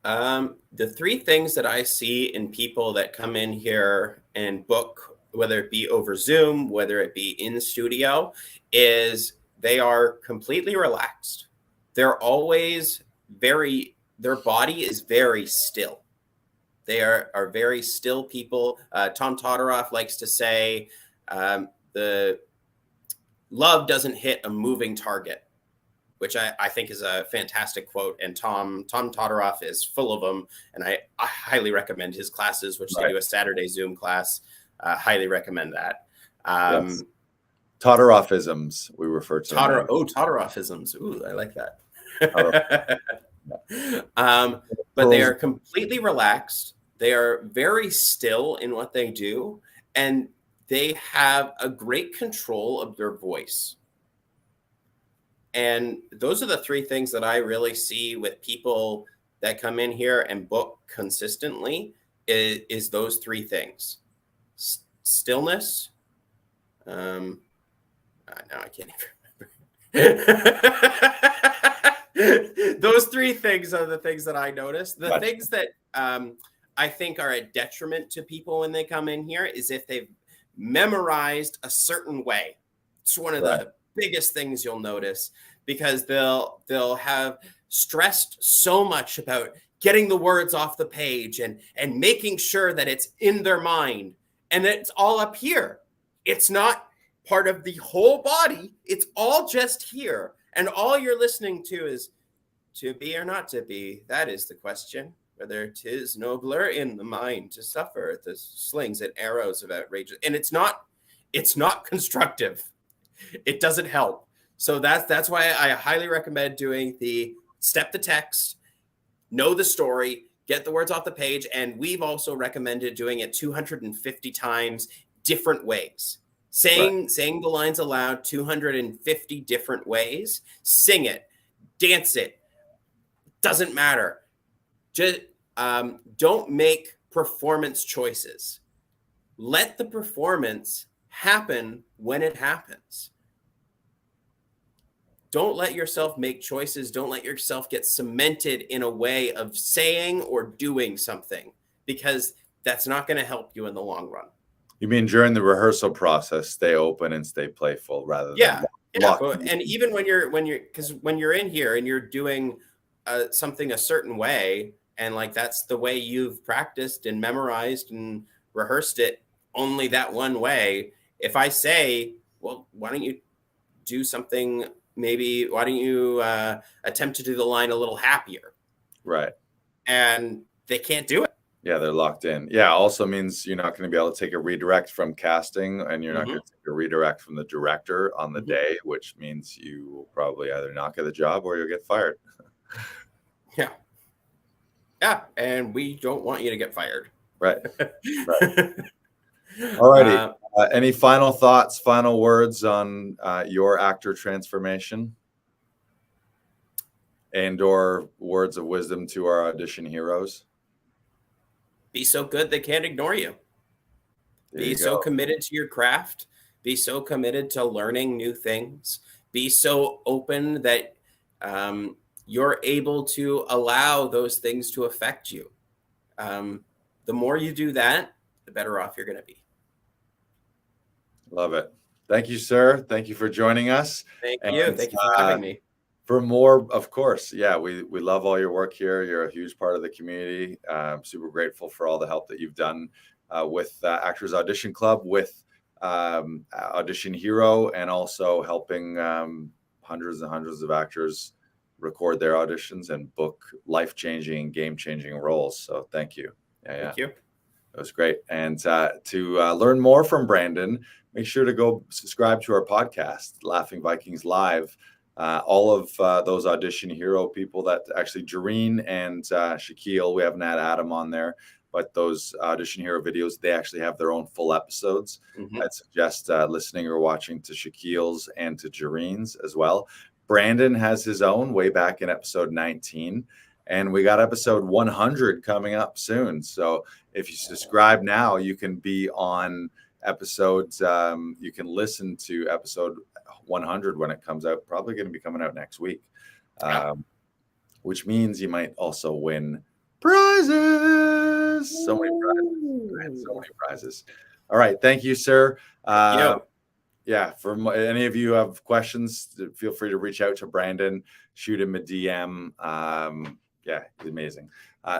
The three things that I see in people that come in here and book, whether it be over Zoom, whether it be in studio, is they are completely relaxed. They're always their body is very still. They are very still people. Tom Todoroff likes to say, the love doesn't hit a moving target, which I think is a fantastic quote. And Tom Todoroff is full of them. And I highly recommend his classes, which they do a Saturday Zoom class. Highly recommend that. Yes. Todorofisms, we refer to them. Todorofisms. Ooh, I like that. But they are completely relaxed. They are very still in what they do. And they have a great control of their voice. And those are the three things that I really see with people that come in here and book consistently is those three things. Stillness. Now I can't even remember. Those three things are the things that I notice. The things that I think are a detriment to people when they come in here is if they've memorized a certain way. It's one of the biggest things you'll notice, because they'll have stressed so much about getting the words off the page and making sure that it's in their mind and that it's all up here. It's not part of the whole body. It's all just here. And all you're listening to is to be or not to be. That is the question. Whether 'tis nobler in the mind to suffer the slings and arrows of outrageous. And it's not constructive. It doesn't help. So that's why I highly recommend doing the step the text, know the story, get the words off the page. And we've also recommended doing it 250 times different ways. Saying the lines aloud 250 different ways, sing it, dance it, doesn't matter. Just don't make performance choices. Let the performance happen when it happens. Don't let yourself make choices. Don't let yourself get cemented in a way of saying or doing something, because that's not going to help you in the long run. You mean during the rehearsal process, stay open and stay playful rather than And even when you're in here and you're doing something a certain way, and like that's the way you've practiced and memorized and rehearsed it only that one way. If I say, well, why don't you do something? Maybe why don't you attempt to do the line a little happier? Right. And they can't do it. Yeah, they're locked in. Yeah, also means you're not going to be able to take a redirect from casting, and you're not going to take a redirect from the director on the day, which means you will probably either not get the job or you'll get fired. Yeah. Yeah, and we don't want you to get fired. Right. All righty. Any final thoughts, final words on your actor transformation? And or words of wisdom to our audition heroes? Be so good they can't ignore you. Be so committed to your craft. Be so committed to learning new things. Be so open that you're able to allow those things to affect you. The more you do that, the better off you're going to be. Love it. Thank you, sir. Thank you for joining us. Thank you. Thank you for having me. For more, of course, yeah, we love all your work here. You're a huge part of the community. Super grateful for all the help that you've done with Actors Audition Club, with Audition Hero, and also helping hundreds and hundreds of actors record their auditions and book life-changing, game-changing roles. So thank you. Thank you. It was great. And to learn more from Brandon, make sure to go subscribe to our podcast, Laughing Vikings Live. All of those Audition Hero people, that actually Jareen and Shaquille, we haven't had Adam on there, but those Audition Hero videos, they actually have their own full episodes. I'd suggest listening or watching to Shaquille's and to Jareen's as well. Brandon has his own way back in episode 19, and we got episode 100 coming up soon. So if you subscribe now, you can be on episodes. You can listen to episode 100 when it comes out. Probably going to be coming out next week, which means you might also win prizes. So many prizes. All right. Thank you, sir. Yeah, for any of you who have questions, feel free to reach out to Brandon, shoot him a DM. Yeah, he's amazing.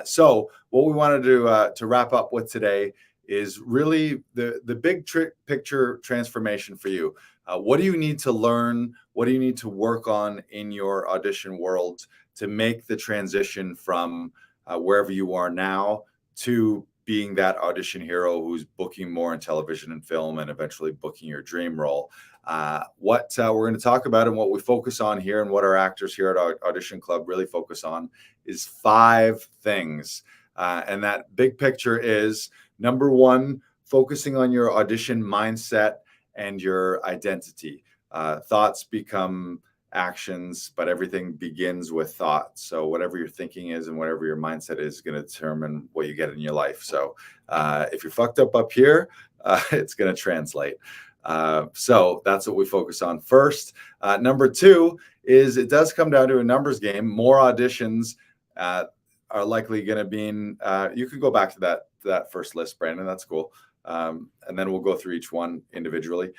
So what we wanted to wrap up with today is really the big picture transformation for you. What do you need to learn? What do you need to work on in your audition world to make the transition from wherever you are now to being that audition hero who's booking more in television and film and eventually booking your dream role? What we're going to talk about and what we focus on here and what our actors here at Audition Club really focus on is 5 things. And that big picture is, number 1, focusing on your audition mindset and your identity. Thoughts become actions, but everything begins with thought. So whatever your thinking is and whatever your mindset is going to determine what you get in your life. So if you're fucked up here, it's going to translate. So that's what we focus on first. Number 2 is it does come down to a numbers game. More auditions are likely going to be in, you could go back to that first list, Brandon. That's cool. And then we'll go through each one individually.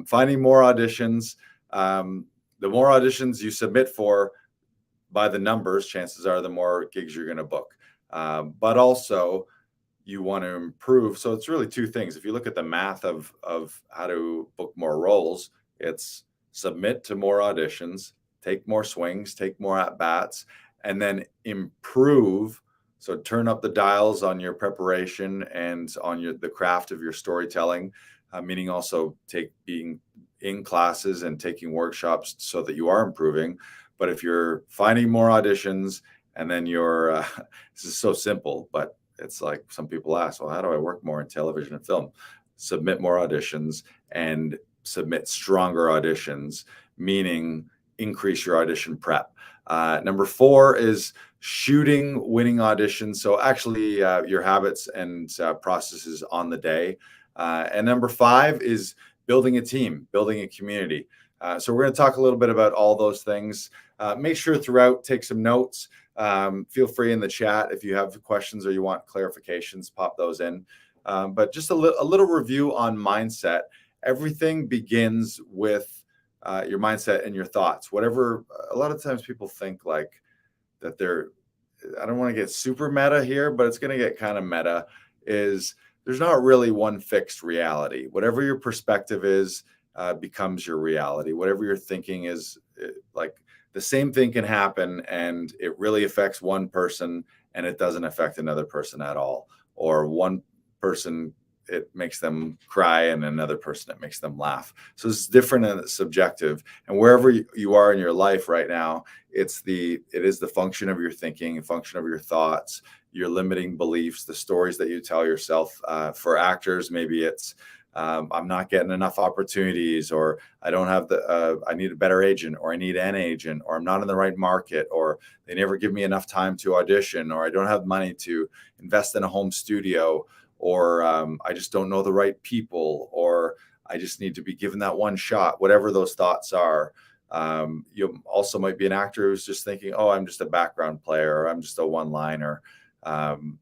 Finding more auditions. The more auditions you submit for by the numbers, chances are the more gigs you're going to book. But also you want to improve. So it's really 2 things. If you look at the math of how to book more roles, it's submit to more auditions, take more swings, take more at-bats, and then improve. So turn up the dials on your preparation and on the craft of your storytelling, meaning also being in classes and taking workshops so that you are improving. But if you're finding more auditions and then you're, this is so simple, but it's like some people ask, well, how do I work more in television and film? Submit more auditions and submit stronger auditions, meaning increase your audition prep. Number 4 is shooting winning auditions. So actually your habits and processes on the day. And number 5 is building a team, building a community. So we're going to talk a little bit about all those things. Make sure throughout, take some notes. Feel free in the chat if you have questions or you want clarifications, pop those in. But just a little review on mindset. Everything begins with your mindset and your thoughts. Whatever, a lot of times people think like that I don't want to get super meta here, but it's going to get kind of meta, is there's not really one fixed reality. Whatever your perspective is becomes your reality. Whatever you're thinking is, like, the same thing can happen and it really affects one person and it doesn't affect another person at all. Or one person, it makes them cry, and another person, it makes them laugh. So it's different and it's subjective. And wherever you are in your life right now, it is the function of your thinking, a function of your thoughts, your limiting beliefs, the stories that you tell yourself. For actors, maybe it's, I'm not getting enough opportunities, or I don't have I need a better agent, or I need an agent, or I'm not in the right market, or they never give me enough time to audition, or I don't have money to invest in a home studio, or I just don't know the right people, or I just need to be given that one shot. Whatever those thoughts are. You also might be an actor who's just thinking, oh, I'm just a background player, or I'm just a one-liner.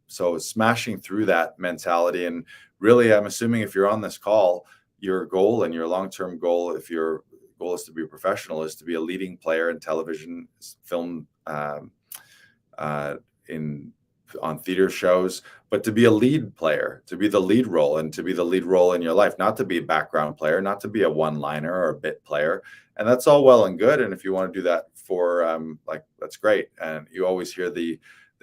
So smashing through that mentality. And really, I'm assuming if you're on this call, your goal and your long-term goal, if your goal is to be a professional, is to be a leading player in television, film, on theater shows, but to be a lead player, to be the lead role, and to be the lead role in your life, not to be a background player, not to be a one-liner or a bit player. And that's all well and good. And if you want to do that for that's great. And you always hear the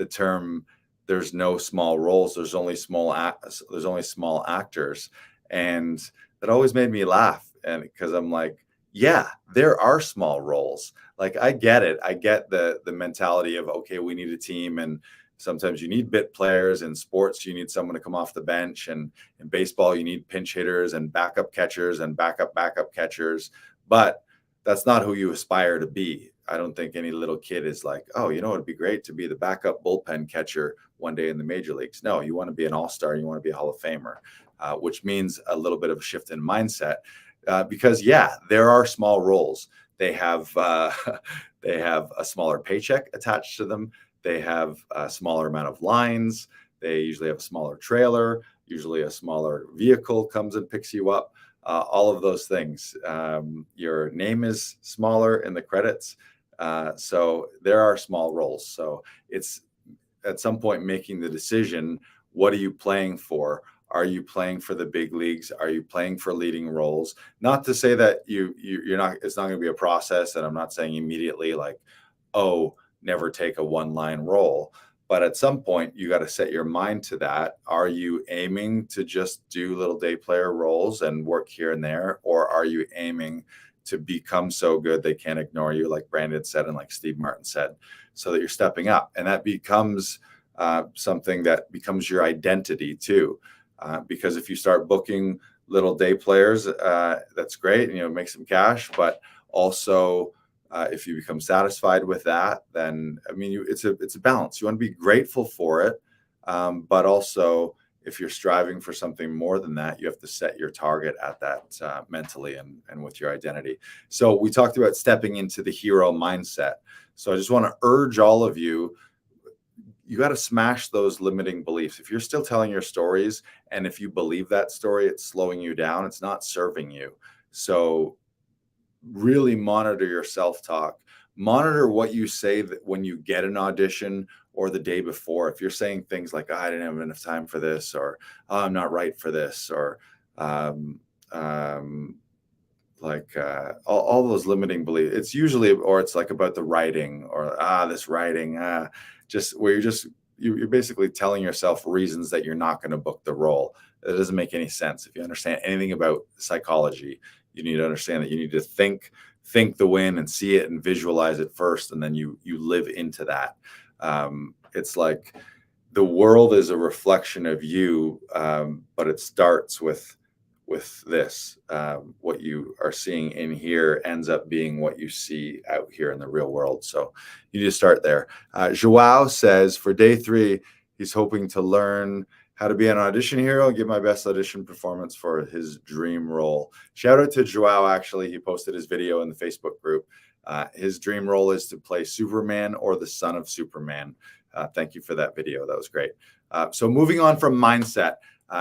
term, there's no small roles, there's only small actors. And that always made me laugh. And because I'm like, yeah, there are small roles. Like, I get it. I get the mentality of, okay, we need a team, and sometimes you need bit players. In sports, you need someone to come off the bench, and in baseball, you need pinch hitters and backup catchers and backup catchers. But that's not who you aspire to be. I don't think any little kid is like, oh, it'd be great to be the backup bullpen catcher one day in the major leagues. No, you want to be an all-star. You want to be a Hall of Famer, which means a little bit of a shift in mindset. Because there are small roles. They have a smaller paycheck attached to them. They have a smaller amount of lines. They usually have a smaller trailer. Usually a smaller vehicle comes and picks you up. All of those things. Your name is smaller in the credits. So there are small roles. So it's at some point making the decision, what are you playing for? Are you playing for the big leagues? Are you playing for leading roles? Not to say that you're not, it's not going to be a process. And I'm not saying immediately like, oh, never take a one-line role. But at some point, you got to set your mind to that. Are you aiming to just do little day player roles and work here and there? Or are you aiming to become so good they can't ignore you, like Brandon said and like Steve Martin said, so that you're stepping up? And that becomes something that becomes your identity too. Because if you start booking little day players, that's great, and make some cash. But also, if you become satisfied with that, then it's a balance. You want to be grateful for it, but also if you're striving for something more than that, you have to set your target at that mentally and with your identity. So we talked about stepping into the hero mindset. So I just want to urge all of you. You got to smash those limiting beliefs. If you're still telling your stories, and if you believe that story, it's slowing you down. It's not serving you. So really monitor your self-talk. Monitor what you say that when you get an audition or the day before. If you're saying things like, I didn't have enough time for this, or I'm not right for this, or all those limiting beliefs. It's usually, or it's like about the writing, or this writing, just where you're basically telling yourself reasons that you're not going to book the role. It doesn't make any sense. If you understand anything about psychology, You need to understand that you need to think the win and see it and visualize it first, and then you live into that. It's like the world is a reflection of you, but it starts with this. What you are seeing in here ends up being what you see out here in the real world. So you need to start there. Joao says for day 3, he's hoping to learn how to be an audition hero and give my best audition performance for his dream role. Shout out to Joao. Actually, he posted his video in the Facebook group. His dream role is to play Superman or the son of Superman. Thank you for that video. That was great. So moving on from mindset,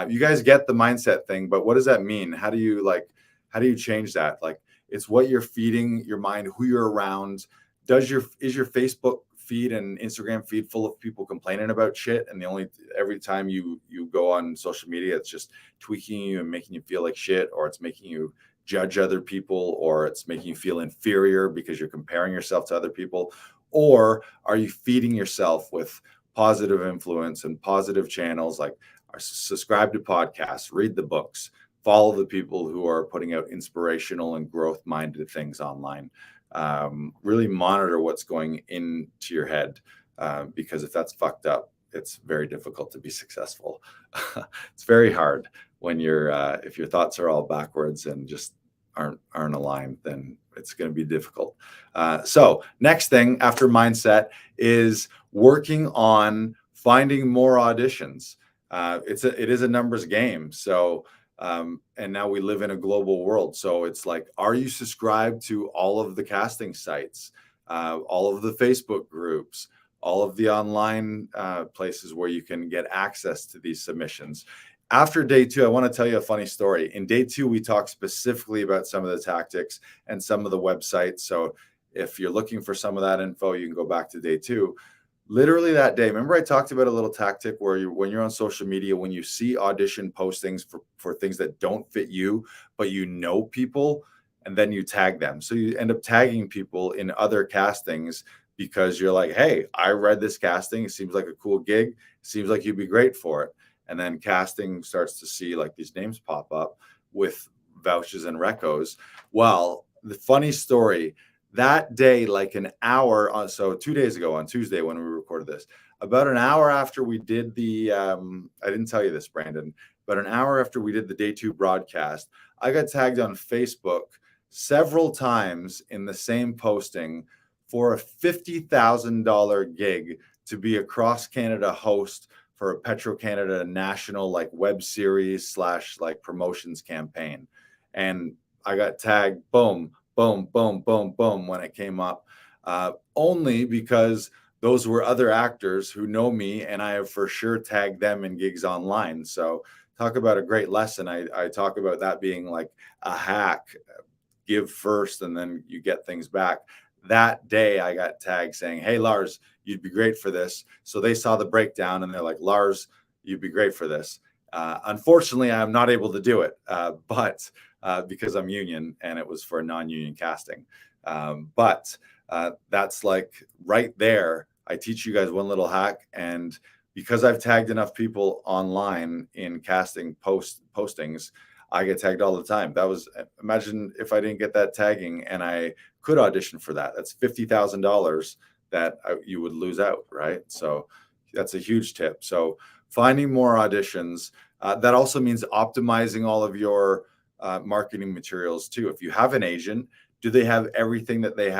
you guys get the mindset thing, but what does that mean? How do you change that? Like, it's what you're feeding your mind, who you're around. Is your Facebook feed and Instagram feed full of people complaining about shit? And every time you go on social media, it's just tweaking you and making you feel like shit, or it's making you judge other people, or it's making you feel inferior because you're comparing yourself to other people? Or are you feeding yourself with positive influence and positive channels, like subscribe to podcasts, read the books, follow the people who are putting out inspirational and growth-minded things online? Really monitor what's going into your head, because if that's fucked up, it's very difficult to be successful. It's very hard when if your thoughts are all backwards and just aren't aligned, then it's going to be difficult. So next thing after mindset is working on finding more auditions. It is a numbers game. So, and now we live in a global world. So it's like, are you subscribed to all of the casting sites, all of the Facebook groups, all of the online places where you can get access to these submissions? After day 2, I want to tell you a funny story. In day 2, we talked specifically about some of the tactics and some of the websites. So if you're looking for some of that info, you can go back to day 2. Literally that day, remember I talked about a little tactic where when you're on social media, when you see audition postings for things that don't fit you, but you know people, and then you tag them. So you end up tagging people in other castings because you're like, hey, I read this casting. It seems like a cool gig. It seems like you'd be great for it. And then casting starts to see like these names pop up with vouchers and recos. Well, the funny story, that day, like an hour on, so 2 days ago on Tuesday when we recorded this, about an hour after we did the, I didn't tell you this, Brandon, but an hour after we did the day 2 broadcast, I got tagged on Facebook several times in the same posting for a $50,000 gig to be a cross Canada host for a Petro-Canada national like web series / like promotions campaign. And I got tagged, boom, boom, boom, boom, boom, when it came up, only because those were other actors who know me, and I have for sure tagged them in gigs online. So talk about a great lesson. I talk about that being like a hack, give first and then you get things back. That day I got tagged saying, hey, Lars, you'd be great for this. So they saw the breakdown and they're like, Lars, you'd be great for this. Unfortunately, I'm not able to do it, but because I'm union and it was for a non-union casting. But that's like right there. I teach you guys one little hack. And because I've tagged enough people online in casting postings, I get tagged all the time. Imagine if I didn't get that tagging and I could audition for that. That's $50,000 that you would lose out, right? So that's a huge tip. So finding more auditions, that also means optimizing all of your marketing materials too. If you have an agent, do they have everything that they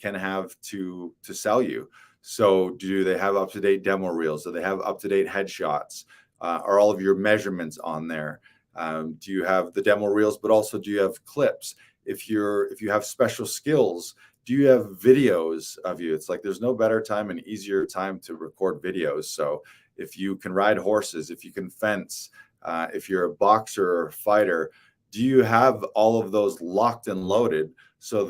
can have to sell you? So do they have up-to-date demo reels? Do they have up-to-date headshots? Are all of your measurements on there? Do you have the demo reels, but also do you have clips? If you have special skills, do you have videos of you? It's like there's no better time and easier time to record videos. So if you can ride horses, if you can fence, if you're a boxer or a fighter, do you have all of those locked and loaded? So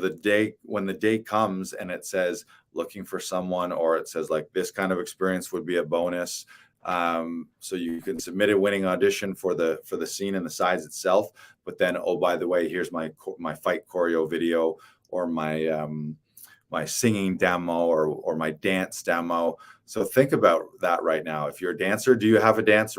when the day comes and it says looking for someone, or it says like this kind of experience would be a bonus. So you can submit a winning audition for the scene and the size itself, but then, oh, by the way, here's my fight choreo video, or my singing demo, or my dance demo. So think about that right now. If you're a dancer, do you have a dance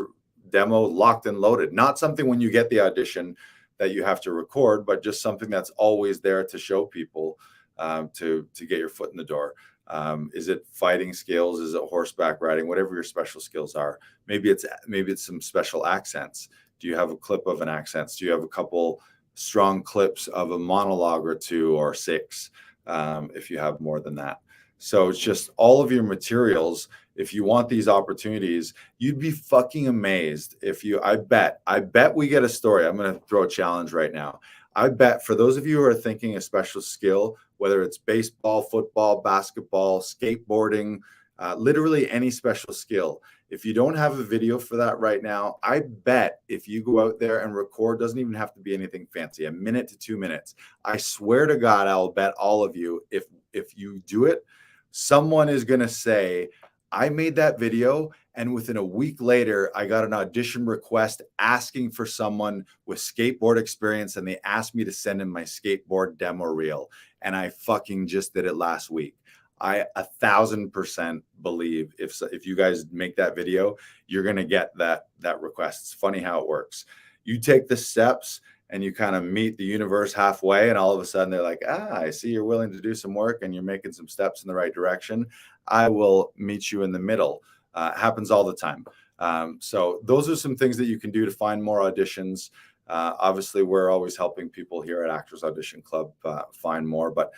demo locked and loaded? Not something when you get the audition, that you have to record, but just something that's always there to show people, to get your foot in the door. Is it fighting skills? Is it horseback riding? Whatever your special skills are. Maybe it's some special accents. Do you have a clip of an accent? Do you have a couple strong clips of a monologue or 2 or 6, if you have more than that? So it's just all of your materials. If you want these opportunities, you'd be fucking amazed if you, I bet we get a story. I'm going to throw a challenge right now. I bet for those of you who are thinking a special skill, whether it's baseball, football, basketball, skateboarding, literally any special skill, if you don't have a video for that right now, I bet if you go out there and record, doesn't even have to be anything fancy, 1 minute to 2 minutes. I swear to God, I'll bet all of you, if you do it, someone is going to say, I made that video, and within a week later, I got an audition request asking for someone with skateboard experience, and they asked me to send in my skateboard demo reel, and I fucking just did it last week. I 1,000% believe if you guys make that video, you're going to get that request. It's funny how it works. You take the steps and you kind of meet the universe halfway, and all of a sudden they're like, I see you're willing to do some work and you're making some steps in the right direction. I will meet you in the middle. Happens all the time. So those are some things that you can do to find more auditions. Obviously, we're always helping people here at Actors Audition Club find more. But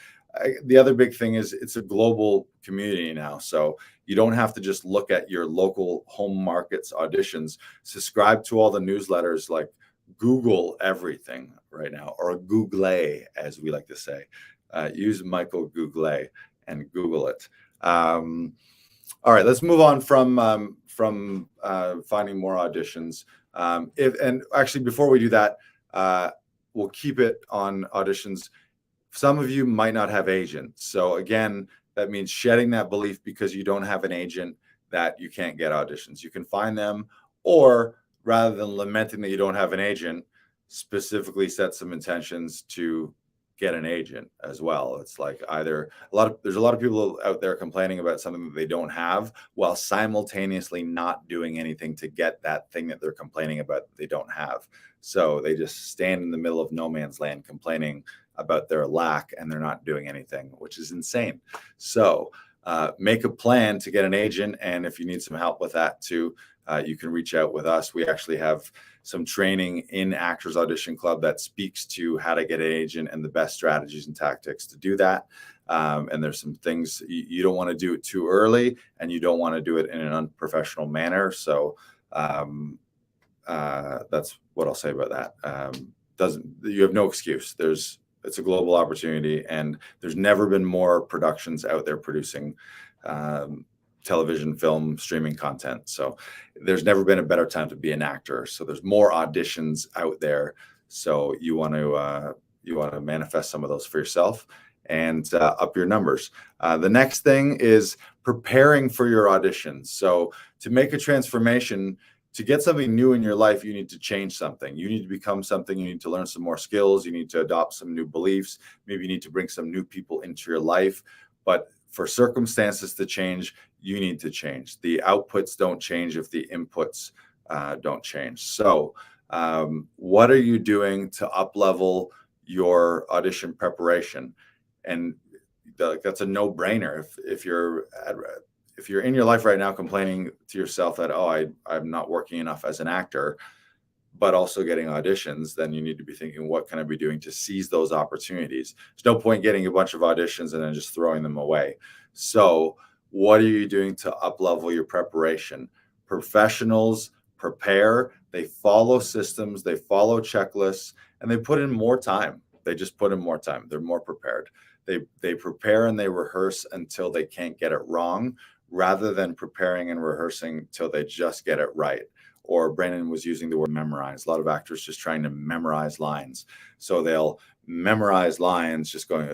the other big thing is it's a global community now. So you don't have to just look at your local home markets auditions. Subscribe to all the newsletters, like Google everything right now, or Google, as we like to say. Use Michael Google and Google it. All right, let's move on from finding more auditions. And actually, before we do that, we'll keep it on auditions. Some of you might not have agents. So again, that means shedding that belief because you don't have an agent that you can't get auditions. You can find them, or rather than lamenting that you don't have an agent, specifically set some intentions to get an agent as well. It's like either there's a lot of people out there complaining about something that they don't have while simultaneously not doing anything to get that thing that they're complaining about that they don't have. So they just stand in the middle of no man's land complaining about their lack, and they're not doing anything, which is insane. So make a plan to get an agent. And if you need some help with that too, you can reach out with us. We actually have some training in Actors Audition Club that speaks to how to get an agent and the best strategies and tactics to do that. And there's some things you don't want to do it too early, and you don't want to do it in an unprofessional manner. So that's what I'll say about that. You have no excuse. It's a global opportunity, and there's never been more productions out there producing television, film, streaming content. So there's never been a better time to be an actor. So there's more auditions out there. So you want to manifest some of those for yourself and up your numbers. The next thing is preparing for your auditions. So to make a transformation, to get something new in your life, you need to change something. You need to become something. You need to learn some more skills. You need to adopt some new beliefs. Maybe you need to bring some new people into your life. But for circumstances to change, you need to change. The outputs don't change if the inputs don't change. So what are you doing to up-level your audition preparation? And that's a no-brainer. If you're in your life right now complaining to yourself that, I'm not working enough as an actor, but also getting auditions, then you need to be thinking, what can I be doing to seize those opportunities? There's no point getting a bunch of auditions and then just throwing them away. So what are you doing to up-level your preparation? Professionals prepare, they follow systems, they follow checklists, and they put in more time. They just put in more time. They're more prepared. They prepare and they rehearse until they can't get it wrong, rather than preparing and rehearsing till they just get it right. Or Brandon was using the word memorize. A lot of actors just trying to memorize lines. So they'll memorize lines, just going,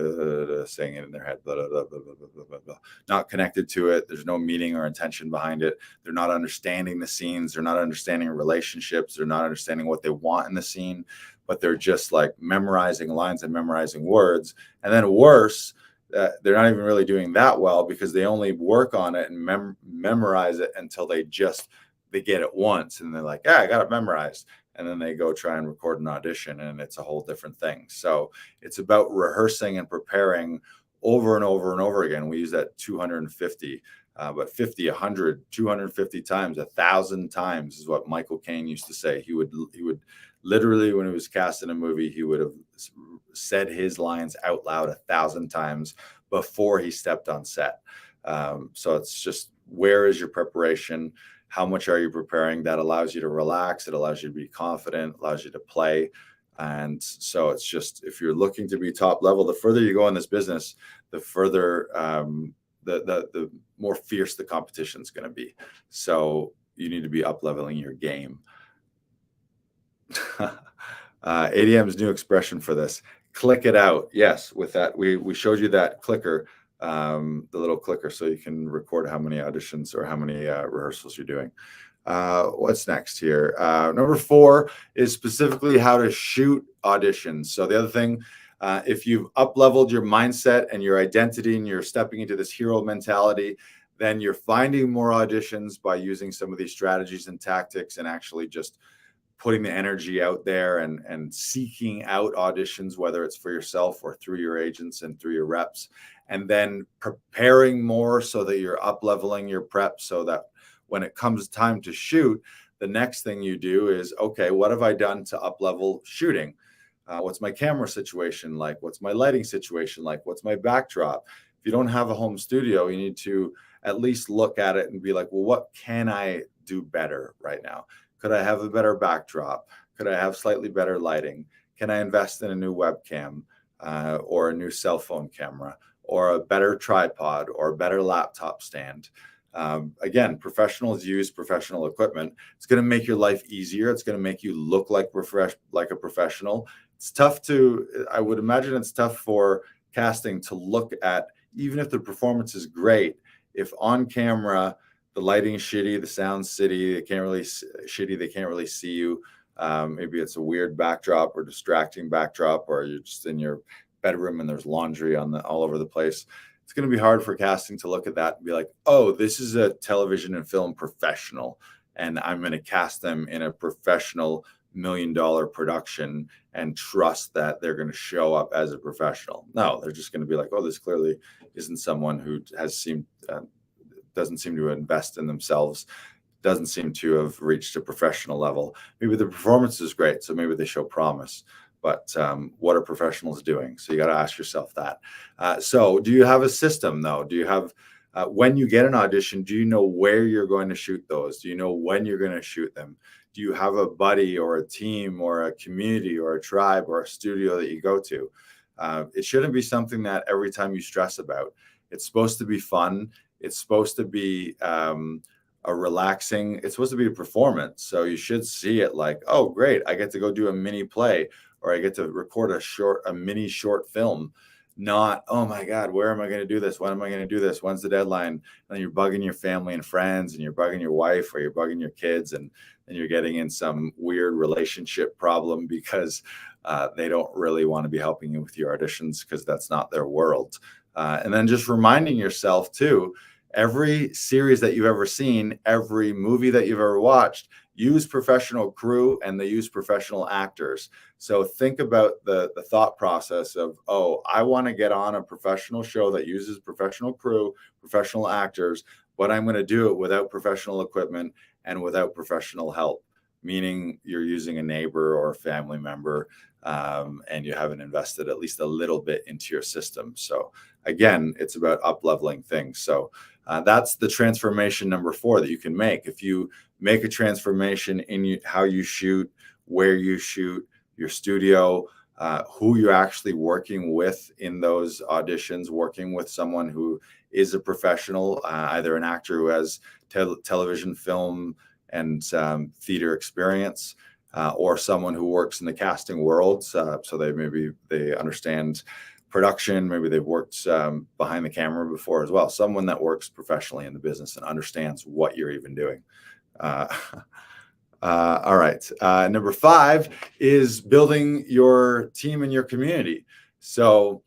saying it in their head, blah, blah, blah, blah, blah, blah, blah, not connected to it. There's no meaning or intention behind it. They're not understanding the scenes. They're not understanding relationships. They're not understanding what they want in the scene, but they're just like memorizing lines and memorizing words. And then worse, they're not even really doing that well because they only work on it and memorize it until they get it once. And they're like, I got it memorized. and then they go try and record an audition, and it's a whole different thing. So it's about rehearsing and preparing over and over and over again. We use that 250, but 50, 100, 250 times, 1,000 times is what Michael Caine used to say. He would literally, when he was cast in a movie, he would have said his lines out loud 1,000 times before he stepped on set. So it's just, where is your preparation? How much are you preparing? That allows you to relax. It allows you to be confident, allows you to play. And so it's just, if you're looking to be top level, the further you go in this business, the further, the more fierce the competition is going to be. So you need to be up leveling your game. ADM's new expression for this: click it out. Yes, with that, we showed you that clicker, the little clicker, so you can record how many auditions or how many rehearsals you're doing. What's next here? Number 4 is specifically how to shoot auditions. So the other thing, if you've up-leveled your mindset and your identity and you're stepping into this hero mentality, then you're finding more auditions by using some of these strategies and tactics and actually just putting the energy out there and seeking out auditions, whether it's for yourself or through your agents and through your reps, and then preparing more so that you're up-leveling your prep, so that when it comes time to shoot, the next thing you do is, okay, what have I done to up-level shooting? What's my camera situation like? What's my lighting situation like? What's my backdrop? If you don't have a home studio, you need to at least look at it and be like, well, what can I do better right now? Could I have a better backdrop? Could I have slightly better lighting? Can I invest in a new webcam or a new cell phone camera or a better tripod or a better laptop stand? Again, professionals use professional equipment. It's going to make your life easier. It's going to make you look like a professional. It's tough to, I would imagine it's tough for casting to look at, even if the performance is great, if on camera the lighting is shitty, the sound's shitty, they can't really see you. Maybe it's a weird backdrop or distracting backdrop, or you're just in your bedroom and there's laundry all over the place. It's going to be hard for casting to look at that and be like, oh, this is a television and film professional, and I'm going to cast them in a professional $1 million production and trust that they're going to show up as a professional. No, they're just going to be like, oh, this clearly isn't someone who doesn't seem to invest in themselves, doesn't seem to have reached a professional level. Maybe the performance is great, so maybe they show promise. But what are professionals doing? So you got to ask yourself that. So do you have a system, though? Do you have, when you get an audition, do you know where you're going to shoot those? Do you know when you're going to shoot them? Do you have a buddy or a team or a community or a tribe or a studio that you go to? It shouldn't be something that every time you stress about. It's supposed to be fun. It's supposed to be it's supposed to be a performance. So you should see it like, oh, great, I get to go do a mini play, or I get to record a mini short film. Not, oh my God, where am I going to do this? When am I going to do this? When's the deadline? And then you're bugging your family and friends, and you're bugging your wife, or you're bugging your kids, and then you're getting in some weird relationship problem because they don't really want to be helping you with your auditions because that's not their world. And then just reminding yourself too, every series that you've ever seen, every movie that you've ever watched, use professional crew and they use professional actors. So think about the thought process of, oh, I want to get on a professional show that uses professional crew, professional actors, but I'm going to do it without professional equipment and without professional help, meaning you're using a neighbor or a family member, and you haven't invested at least a little bit into your system. So again, it's about up-leveling things. So that's the transformation number 4 that you can make. If you make a transformation in how you shoot, where you shoot, your studio, who you're actually working with in those auditions, working with someone who is a professional, either an actor who has television, film, and theater experience, or someone who works in the casting world. So they understand production. Maybe they've worked behind the camera before as well. Someone that works professionally in the business and understands what you're even doing. All right. Number 5 is building your team and your community. So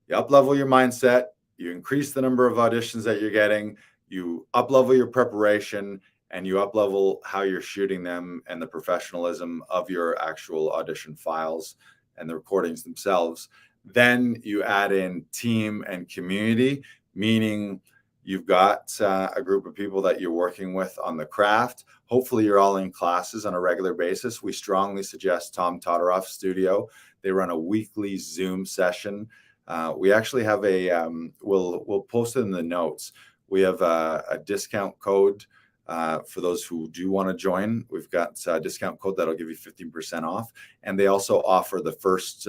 you up-level your mindset, you increase the number of auditions that you're getting, you up-level your preparation, and you up level how you're shooting them and the professionalism of your actual audition files and the recordings themselves. Then you add in team and community, meaning you've got a group of people that you're working with on the craft. Hopefully you're all in classes on a regular basis. We strongly suggest Tom Todoroff's studio. They run a weekly Zoom session. We actually have we'll post it in the notes. We have a discount code for those who do want to join. We've got a discount code that'll give you 15% off. And they also offer the first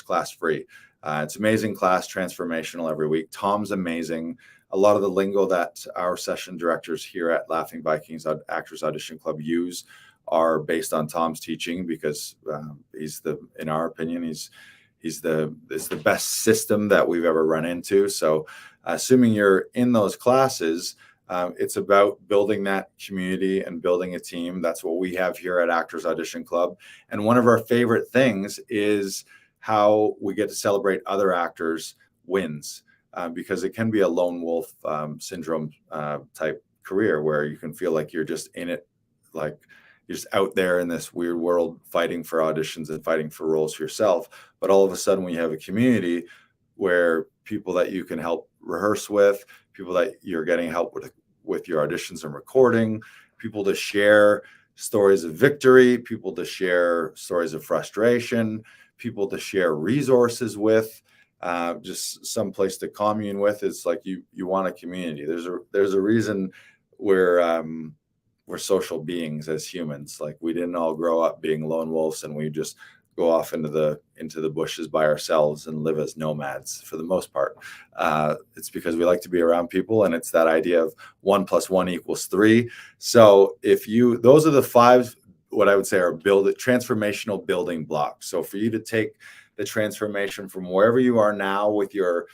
class free. It's amazing class, transformational every week. Tom's amazing. A lot of the lingo that our session directors here at Laughing Vikings Actors Audition Club use are based on Tom's teaching, because in our opinion, it's the best system that we've ever run into. So assuming you're in those classes, it's about building that community and building a team. That's what we have here at Actors Audition Club. And one of our favorite things is how we get to celebrate other actors' wins, because it can be a lone wolf syndrome type career where you can feel like you're just in it, like you're just out there in this weird world fighting for auditions and fighting for roles for yourself. But all of a sudden, when you have a community where people that you can help rehearse with, people that you're getting help with your auditions and recording, people to share stories of victory, people to share stories of frustration, people to share resources with, just some place to commune with. It's like you want a community. There's a reason we're social beings as humans. Like, we didn't all grow up being lone wolves and we just go off into the bushes by ourselves and live as nomads for the most part. It's because we like to be around people, and it's that idea of 1 + 1 = 3. So those are the 5, what I would say are transformational building blocks. So for you to take the transformation from wherever you are now with your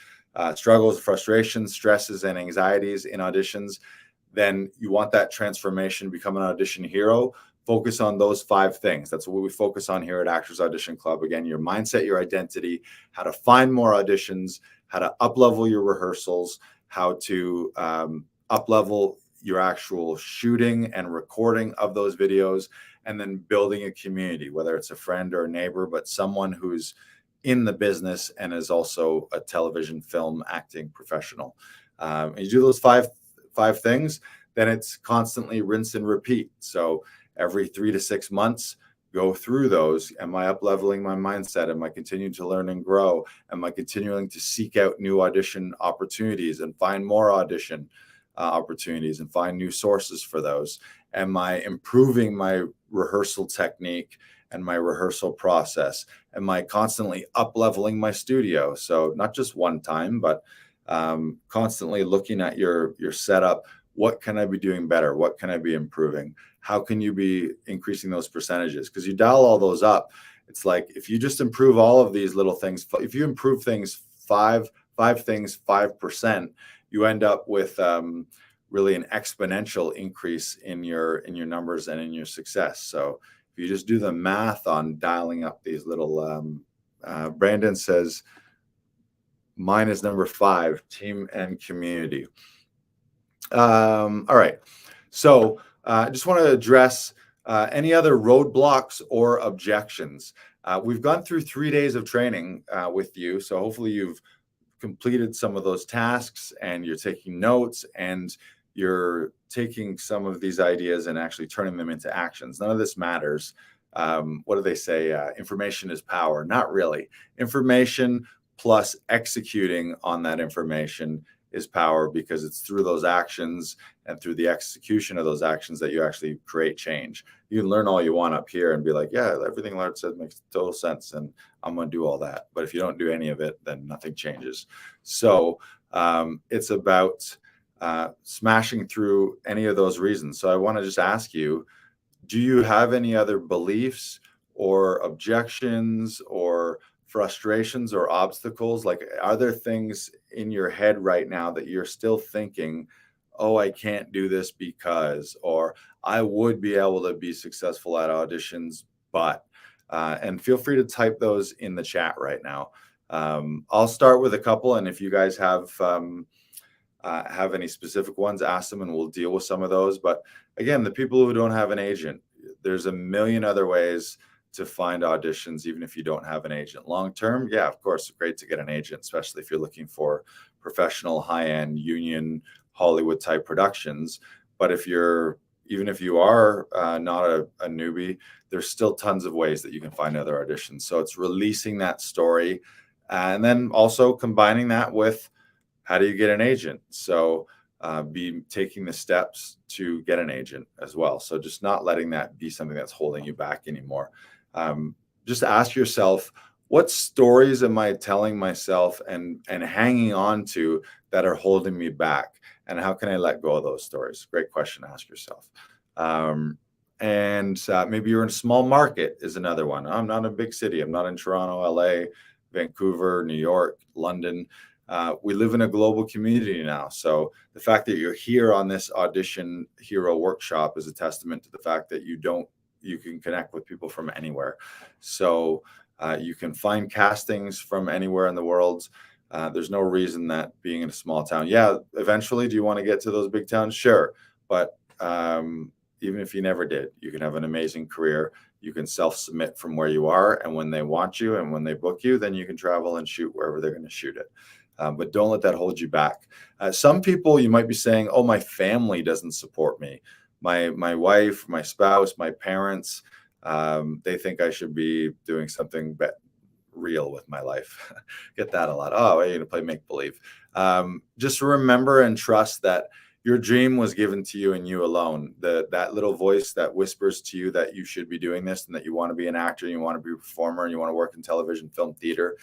struggles, frustrations, stresses, and anxieties in auditions, then you want that transformation, become an audition hero. Focus on those 5 things. That's what we focus on here at Actors Audition Club. Again, your mindset, your identity, how to find more auditions, how to up-level your rehearsals, how to up-level your actual shooting and recording of those videos, and then building a community, whether it's a friend or a neighbor, but someone who's in the business and is also a television, film, acting professional. And you do those five things, then it's constantly rinse and repeat. So every 3 to 6 months, go through those. Am I up leveling my mindset? Am I continuing to learn and grow? Am I continuing to seek out new audition opportunities and find more audition opportunities and find new sources for those? Am I improving my rehearsal technique and my rehearsal process? Am I constantly up leveling my studio? So not just one time, but constantly looking at your setup. What can I be doing better? What can I be improving? How can you be increasing those percentages? Because you dial all those up. It's like, if you just improve all of these little things, if you improve things five things 5%, you end up with really an exponential increase in your numbers and in your success. So if you just do the math on dialing up these little, Brandon says, mine is number 5, team and community. All right. So I just want to address any other roadblocks or objections. We've gone through 3 days of training with you. So hopefully you've completed some of those tasks and you're taking notes and you're taking some of these ideas and actually turning them into actions. None of this matters. What do they say? Information is power. Not really. Information plus executing on that information is power, because it's through those actions and through the execution of those actions that you actually create change. You can learn all you want up here and be like, yeah, everything Lard said makes total sense, and I'm going to do all that. But if you don't do any of it, then nothing changes. So it's about smashing through any of those reasons. So I want to just ask you, do you have any other beliefs or objections or frustrations or obstacles? Like, are there things in your head right now that you're still thinking, oh, I can't do this because, or I would be able to be successful at auditions, but, and feel free to type those in the chat right now. I'll start with a couple. And if you guys have have any specific ones, ask them and we'll deal with some of those. But again, the people who don't have an agent, there's a million other ways to find auditions, even if you don't have an agent. Long term, yeah, of course, great to get an agent, especially if you're looking for professional, high-end, union, Hollywood type productions. But even if you are not a newbie, there's still tons of ways that you can find other auditions. So it's releasing that story, and then also combining that with how do you get an agent? So be taking the steps to get an agent as well. So just not letting that be something that's holding you back anymore. Just ask yourself, what stories am I telling myself and hanging on to that are holding me back? And how can I let go of those stories? Great question to ask yourself. Maybe you're in a small market is another one. I'm not in a big city. I'm not in Toronto, LA, Vancouver, New York, London. We live in a global community now. So the fact that you're here on this Audition Hero workshop is a testament to the fact that you can connect with people from anywhere. So you can find castings from anywhere in the world. There's no reason that being in a small town, yeah, eventually, do you want to get to those big towns? Sure. But even if you never did, you can have an amazing career. You can self-submit from where you are. And when they want you and when they book you, then you can travel and shoot wherever they're going to shoot it. But don't let that hold you back. Some people, you might be saying, oh, my family doesn't support me. My wife, my spouse, my parents, they think I should be doing something real with my life. Get that a lot. Oh, you're going to play make-believe. Just remember and trust that your dream was given to you and you alone. That little voice that whispers to you that you should be doing this and that you want to be an actor, and you want to be a performer, and you want to work in television, film, theater.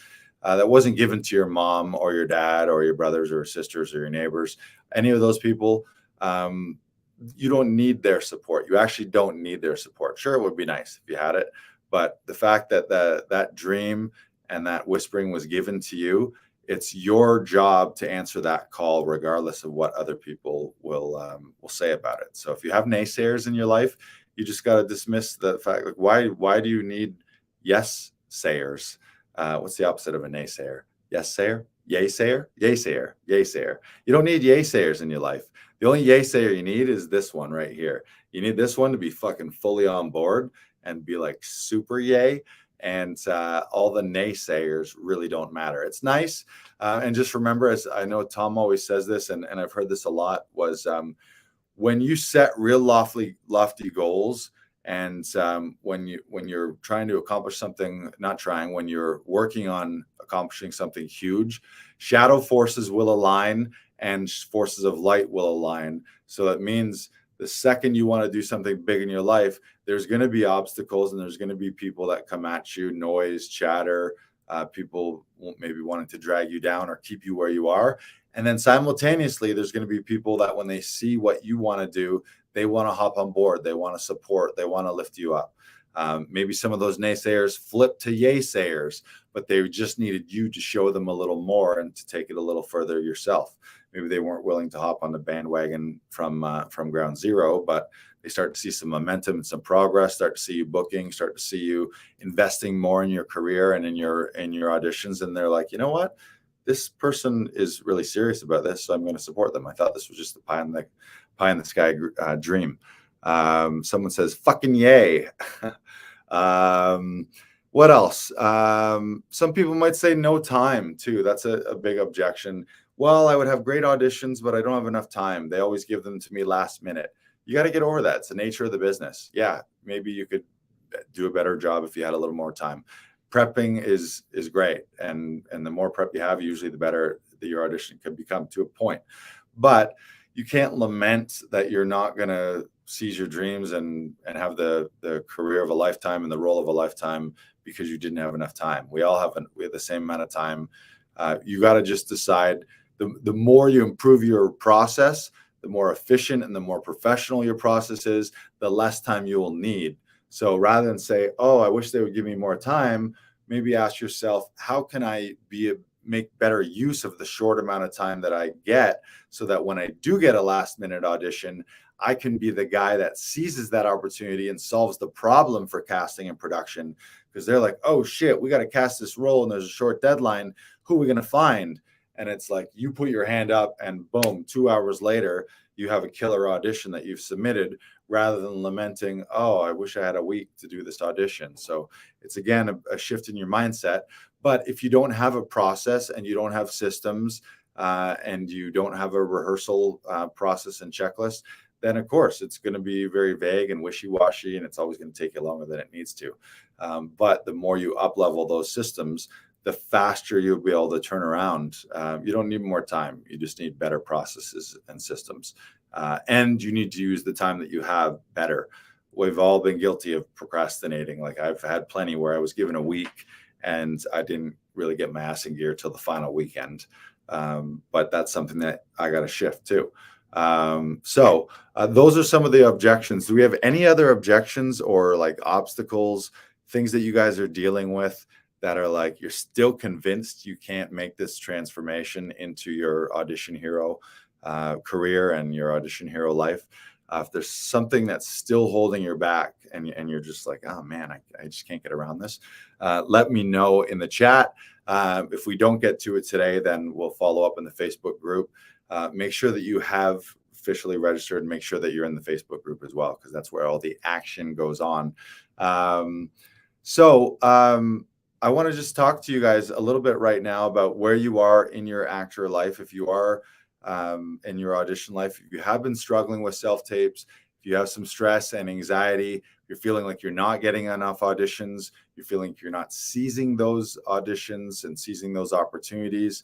That wasn't given to your mom or your dad or your brothers or sisters or your neighbors. Any of those people, you don't need their support. You actually don't need their support. Sure, it would be nice if you had it, but the fact that that dream and that whispering was given to you, it's your job to answer that call, regardless of what other people will say about it. So if you have naysayers in your life, you just got to dismiss the fact, like, why do you need yes sayers? What's the opposite of a naysayer? Yes sayer? Yay sayer? Yay sayer? Yay sayer. You don't need yay sayers in your life. The only yay sayer you need is this one right here. You need this one to be fucking fully on board and be like super yay. And all the naysayers really don't matter. It's nice. And just remember, as I know Tom always says this, and I've heard this a lot, was when you set real lofty goals, and when you're trying to accomplish something, when you're working on accomplishing something huge, shadow forces will align and forces of light will align. So that means the second you want to do something big in your life, there's going to be obstacles and there's going to be people that come at you, noise, chatter, people maybe wanting to drag you down or keep you where you are. And then simultaneously, there's going to be people that when they see what you want to do, they want to hop on board. They want to support. They want to lift you up. Maybe some of those naysayers flip to yay sayers, but they just needed you to show them a little more and to take it a little further yourself. Maybe they weren't willing to hop on the bandwagon from ground zero, but they start to see some momentum and some progress, start to see you booking, start to see you investing more in your career and in your auditions. And they're like, you know what? This person is really serious about this, so I'm going to support them. I thought this was just the pie in the sky dream. Someone says, fucking yay. What else? Some people might say no time too. That's a big objection. Well, I would have great auditions, but I don't have enough time. They always give them to me last minute. You got to get over that. It's the nature of the business. Yeah, maybe you could do a better job if you had a little more time. Prepping is great, and the more prep you have, usually the better that your audition can become, to a point. But you can't lament that you're not going to seize your dreams and have the career of a lifetime and the role of a lifetime because you didn't have enough time. We have the same amount of time. You got to just decide. The more you improve your process, the more efficient and the more professional your process is, the less time you will need. So rather than say, oh, I wish they would give me more time, maybe ask yourself, how can I make better use of the short amount of time that I get, so that when I do get a last minute audition, I can be the guy that seizes that opportunity and solves the problem for casting and production. Because they're like, oh shit, we got to cast this role and there's a short deadline. Who are we going to find? and it's like you put your hand up and boom, 2 hours later, you have a killer audition that you've submitted, rather than lamenting, oh, I wish I had a week to do this audition. So it's again a shift in your mindset. But if you don't have a process and you don't have systems and you don't have a rehearsal process and checklist, then of course it's going to be very vague and wishy-washy, and it's always going to take you longer than it needs to. But the more you up-level those systems, the faster you'll be able to turn around. You don't need more time. You just need better processes and systems. And you need to use the time that you have better. We've all been guilty of procrastinating. Like I've had plenty where I was given a week and I didn't really get my ass in gear till the final weekend. But that's something that I got to shift too. So those are some of the objections. Do we have any other objections or like obstacles, things that you guys are dealing with that are like, you're still convinced you can't make this transformation into your Audition Hero career and your Audition Hero life? If there's something that's still holding you back and you're just like, oh man, I just can't get around this, let me know in the chat. If we don't get to it today, then we'll follow up in the Facebook group. Make sure that you have officially registered and make sure that you're in the Facebook group as well, because that's where all the action goes on. I want to just talk to you guys a little bit right now about where you are in your actor life. If you are in your audition life, if you have been struggling with self-tapes, if you have some stress and anxiety, you're feeling like you're not getting enough auditions, you're feeling like you're not seizing those auditions and seizing those opportunities.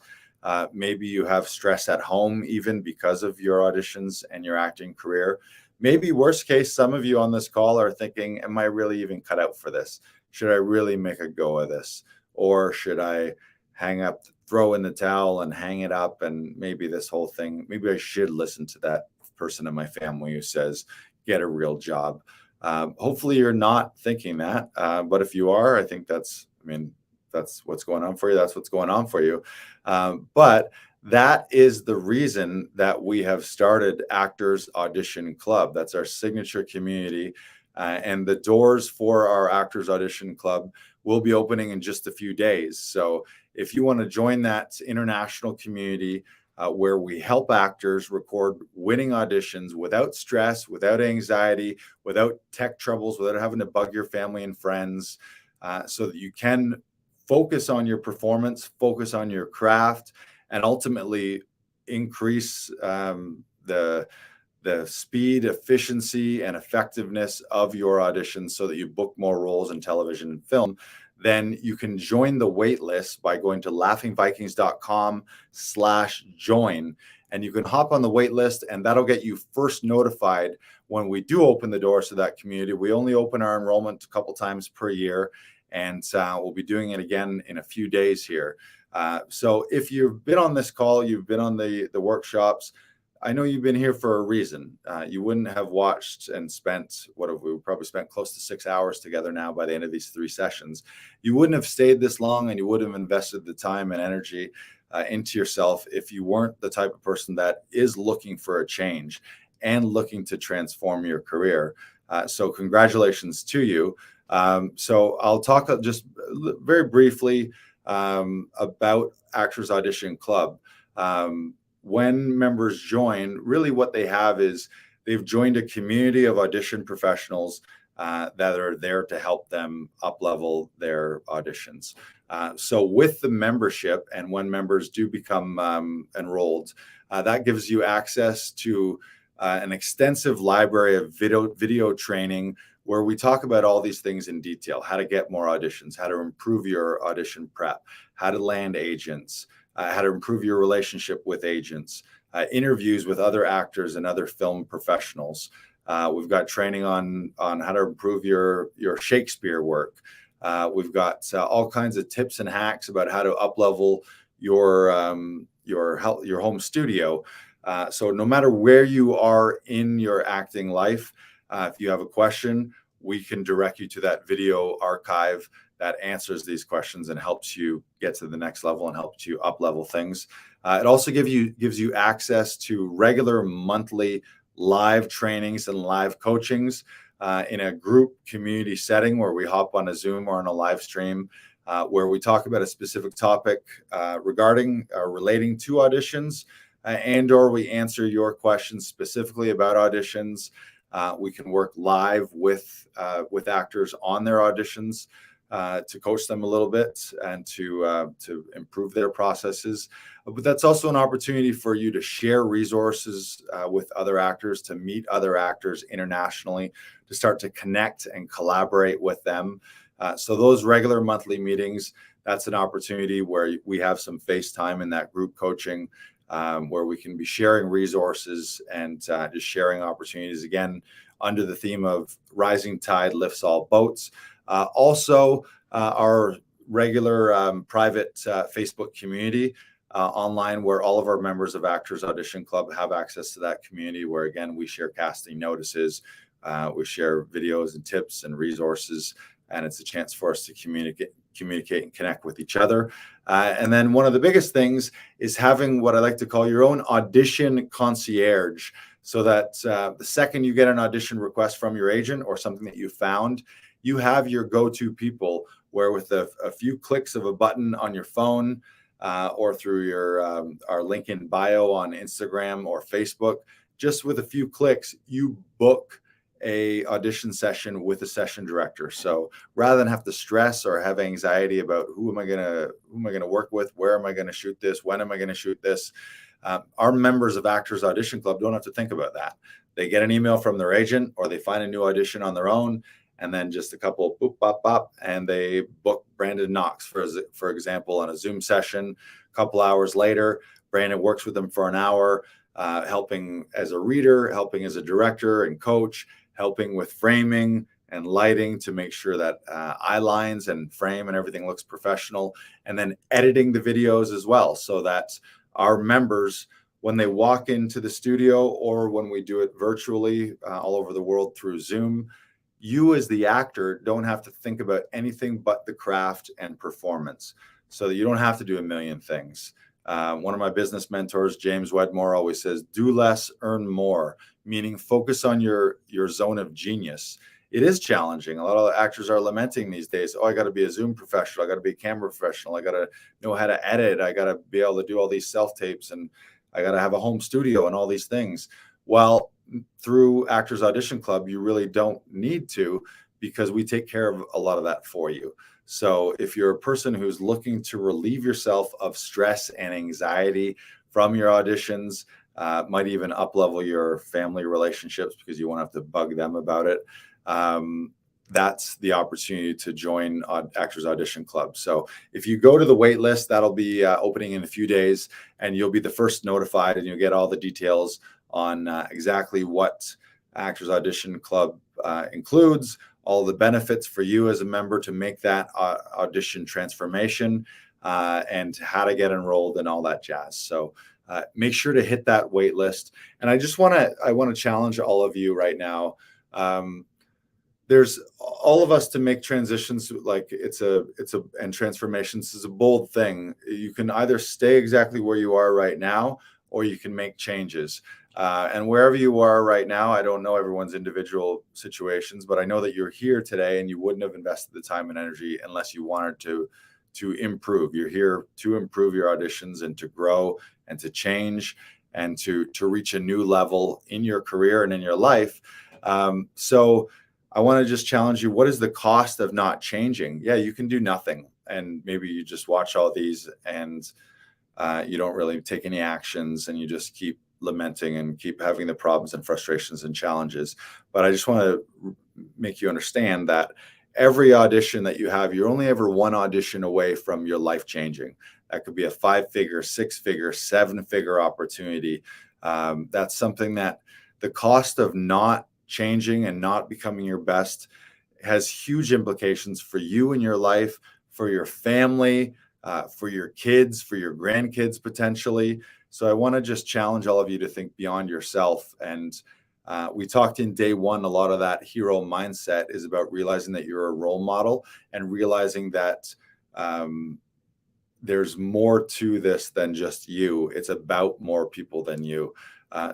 Maybe you have stress at home even because of your auditions and your acting career. Maybe worst case, some of you on this call are thinking, am I really even cut out for this? Should I really make a go of this? Or should I hang up, throw in the towel and hang it up? And maybe this whole thing, maybe I should listen to that person in my family who says, get a real job. Hopefully you're not thinking that. But if you are, I think that's what's going on for you. That's what's going on for you. But that is the reason that we have started Actors Audition Club. That's our signature community. And the doors for our Actors Audition Club will be opening in just a few days. So if you want to join that international community where we help actors record winning auditions without stress, without anxiety, without tech troubles, without having to bug your family and friends, so that you can focus on your performance, focus on your craft, and ultimately increase the speed, efficiency, and effectiveness of your auditions so that you book more roles in television and film, then you can join the wait list by going to laughingvikings.com/join. And you can hop on the wait list, and that'll get you first notified when we do open the doors to that community. We only open our enrollment a couple times per year, and we'll be doing it again in a few days here. So if you've been on this call, you've been on the workshops, I know you've been here for a reason. You wouldn't have watched and spent, we probably spent close to 6 hours together now by the end of these 3 sessions. You wouldn't have stayed this long, and you would have invested the time and energy into yourself if you weren't the type of person that is looking for a change and looking to transform your career. So congratulations to you. So I'll talk just very briefly about Actors Audition Club. When members join, really what they have is they've joined a community of audition professionals that are there to help them up-level their auditions. So with the membership, and when members do become enrolled, that gives you access to an extensive library of video training where we talk about all these things in detail: how to get more auditions, how to improve your audition prep, how to land agents, how to improve your relationship with agents, interviews with other actors and other film professionals. We've got training on how to improve your Shakespeare work. We've got all kinds of tips and hacks about how to up-level your home studio. So no matter where you are in your acting life, if you have a question, we can direct you to that video archive that answers these questions and helps you get to the next level and helps you up-level things. It also gives you access to regular monthly live trainings and live coachings in a group community setting where we hop on a Zoom or on a live stream where we talk about a specific topic regarding or relating to auditions, and or we answer your questions specifically about auditions. We can work live with actors on their auditions to coach them a little bit and to improve their processes. But that's also an opportunity for you to share resources with other actors, to meet other actors internationally, to start to connect and collaborate with them. So those regular monthly meetings, that's an opportunity where we have some face time in that group coaching, where we can be sharing resources and just sharing opportunities, again, under the theme of rising tide lifts all boats. Also, our regular private Facebook community online, where all of our members of Actors Audition Club have access to that community, where, again, we share casting notices, we share videos and tips and resources, and it's a chance for us to communicate and connect with each other. And then one of the biggest things is having what I like to call your own audition concierge, so that the second you get an audition request from your agent or something that you found, you have your go-to people where with a few clicks of a button on your phone or through your our link in bio on Instagram or Facebook, just with a few clicks, you book a audition session with a session director. So rather than have to stress or have anxiety about who am I gonna work with, where am I gonna shoot this, when am I gonna shoot this, our members of Actors Audition Club don't have to think about that. They get an email from their agent, or they find a new audition on their own, and then just a couple boop bop bop, and they book Brandon Knox for example on a Zoom session. A couple hours later, Brandon works with them for an hour, helping as a reader, helping as a director and coach, helping with framing and lighting to make sure that eye lines and frame and everything looks professional, and then editing the videos as well, so that our members, when they walk into the studio or when we do it virtually all over the world through Zoom, you as the actor don't have to think about anything but the craft and performance, so that you don't have to do a million things. One of my business mentors, James Wedmore, always says, do less, earn more, meaning focus on your zone of genius. It is challenging. A lot of actors are lamenting these days, oh, I got to be a Zoom professional, I got to be a camera professional, I got to know how to edit, I got to be able to do all these self-tapes, and I got to have a home studio and all these things. Well, through Actors Audition Club, you really don't need to, because we take care of a lot of that for you. So if you're a person who's looking to relieve yourself of stress and anxiety from your auditions, might even up-level your family relationships because you won't have to bug them about it, that's the opportunity to join Actors Audition Club. So if you go to the wait list, that'll be opening in a few days, and you'll be the first notified, and you'll get all the details on exactly what Actors Audition Club includes, all the benefits for you as a member to make that audition transformation, and how to get enrolled and all that jazz. So make sure to hit that wait list. And I want to challenge all of you right now. There's all of us to make transitions, like and transformations is a bold thing. You can either stay exactly where you are right now, or you can make changes. And wherever you are right now, I don't know everyone's individual situations, but I know that you're here today and you wouldn't have invested the time and energy unless you wanted to improve. You're here to improve your auditions and to grow and to change and to reach a new level in your career and in your life. So I want to just challenge you. What is the cost of not changing? Yeah, you can do nothing. And maybe you just watch all these and you don't really take any actions, and you just keep lamenting and keep having the problems and frustrations and challenges. But I just want to make you understand that every audition that you have, you're only ever one audition away from your life changing. That could be a 5-figure, 6-figure, 7-figure opportunity. That's something that the cost of not changing and not becoming your best has huge implications for you and your life, for your family, for your kids, for your grandkids potentially. So I want to just challenge all of you to think beyond yourself. And we talked in day one, a lot of that hero mindset is about realizing that you're a role model and realizing that there's more to this than just you. It's about more people than you.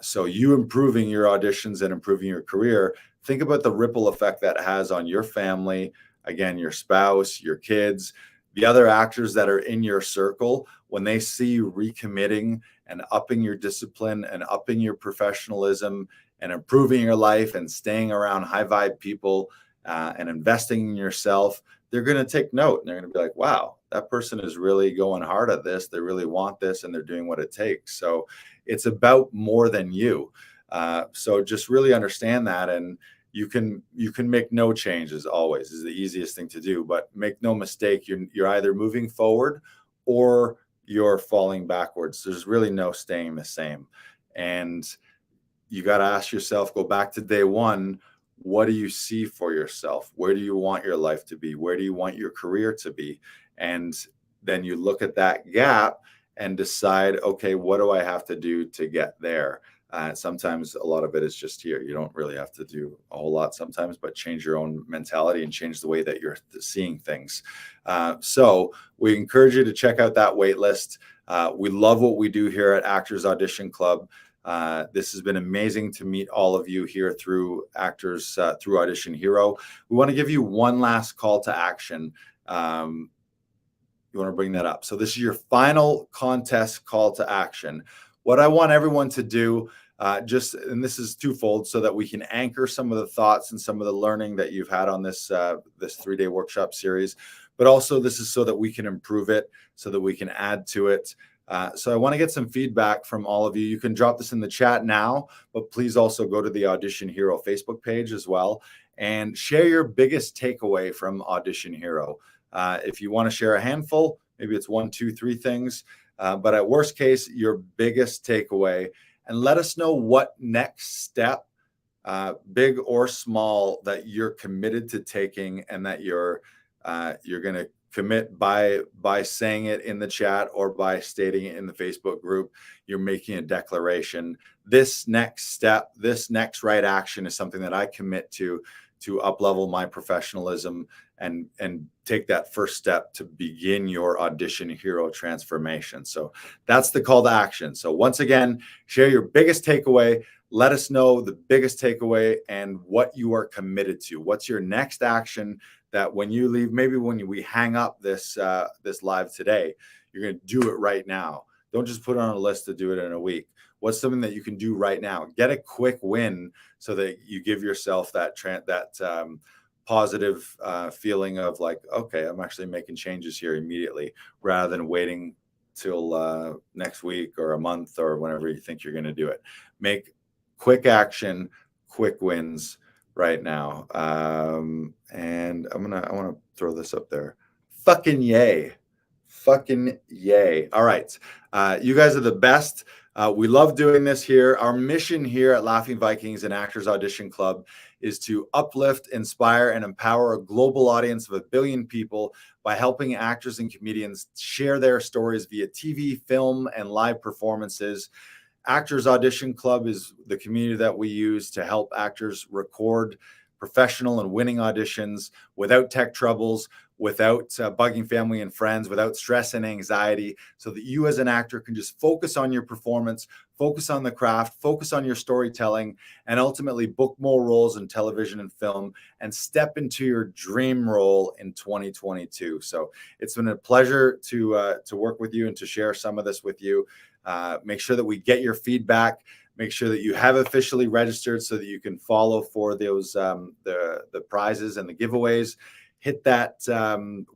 So you improving your auditions and improving your career, think about the ripple effect that has on your family, again, your spouse, your kids, the other actors that are in your circle, when they see you recommitting and upping your discipline and upping your professionalism and improving your life and staying around high vibe people and investing in yourself, they're going to take note and they're going to be like, wow, that person is really going hard at this. They really want this and they're doing what it takes. So it's about more than you. So just really understand that. And you can make no changes always is the easiest thing to do, but make no mistake, you're either moving forward or you're falling backwards. There's really no staying the same. And you got to ask yourself, go back to day one, what do you see for yourself? Where do you want your life to be? Where do you want your career to be? And then you look at that gap and decide, okay, what do I have to do to get there? Sometimes a lot of it is just here. You don't really have to do a whole lot sometimes, but change your own mentality and change the way that you're seeing things. So we encourage you to check out that wait list. We love what we do here at Actors Audition Club. This has been amazing to meet all of you here through through Audition Hero. We want to give you one last call to action. You want to bring that up. So this is your final contest call to action. What I want everyone to do, and this is twofold, so that we can anchor some of the thoughts and some of the learning that you've had on this 3-day workshop series, but also this is so that we can improve it, so that we can add to it. So I want to get some feedback from all of you. You can drop this in the chat now, but please also go to the Audition Hero Facebook page as well and share your biggest takeaway from Audition Hero. If you want to share a handful, maybe it's 1, 2, 3 things, but at worst case, your biggest takeaway, and let us know what next step, big or small, that you're committed to taking and that you're going to commit by saying it in the chat or by stating it in the Facebook group. You're making a declaration. This next step, this next right action is something that I commit to up-level my professionalism and take that first step to begin your Audition Hero transformation. So that's the call to action. So once again, share your biggest takeaway. Let us know the biggest takeaway and what you are committed to. What's your next action that when you leave, maybe when we hang up this live today, you're going to do it right now. Don't just put it on a list to do it in a week. What's something that you can do right now? Get a quick win so that you give yourself that positive feeling of like, okay, I'm actually making changes here immediately, rather than waiting till next week or a month or whenever you think you're going to do it. Make quick action, quick wins right now. And I want to throw this up there. Fucking yay. Fucking yay. All right. You guys are the best. We love doing this here. Our mission here at Laughing Vikings and Actors Audition Club is to uplift, inspire, and empower a global audience of 1 billion people by helping actors and comedians share their stories via TV, film, and live performances. Actors Audition Club is the community that we use to help actors record professional and winning auditions without tech troubles, without bugging family and friends, without stress and anxiety, so that you as an actor can just focus on your performance, focus on the craft, focus on your storytelling, and ultimately book more roles in television and film and step into your dream role in 2022. So it's been a pleasure to work with you and to share some of this with you. Make sure that we get your feedback. Make sure that you have officially registered so that you can follow for those the prizes and the giveaways. Hit that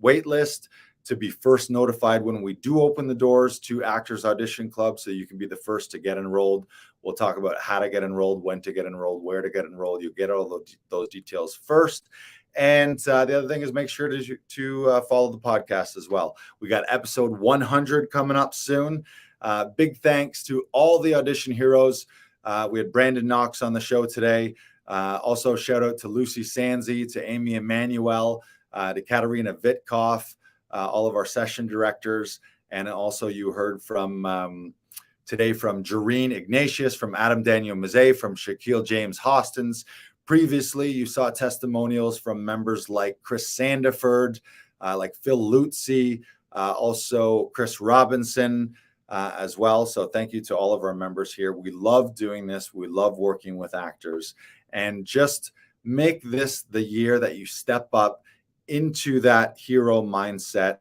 wait list to be first notified when we do open the doors to Actors Audition Club, so you can be the first to get enrolled. We'll talk about how to get enrolled, when to get enrolled, where to get enrolled. You'll get all those details first. And the other thing is make sure to follow the podcast as well. We got episode 100 coming up soon. Big thanks to all the Audition Heroes. We had Brandon Knox on the show today. Also, shout out to Lucy Sanzi, to Amy Emanuel, to Katerina Vitkoff, all of our session directors. And also you heard from today from Jareen Ignatius, from Adam Daniel Mazet, from Shaquille James Hostens. Previously, you saw testimonials from members like Chris Sandiford, like Phil Lutzi, also Chris Robinson, as well. So thank you to all of our members here. We love doing this. We love working with actors, and just make this the year that you step up into that hero mindset,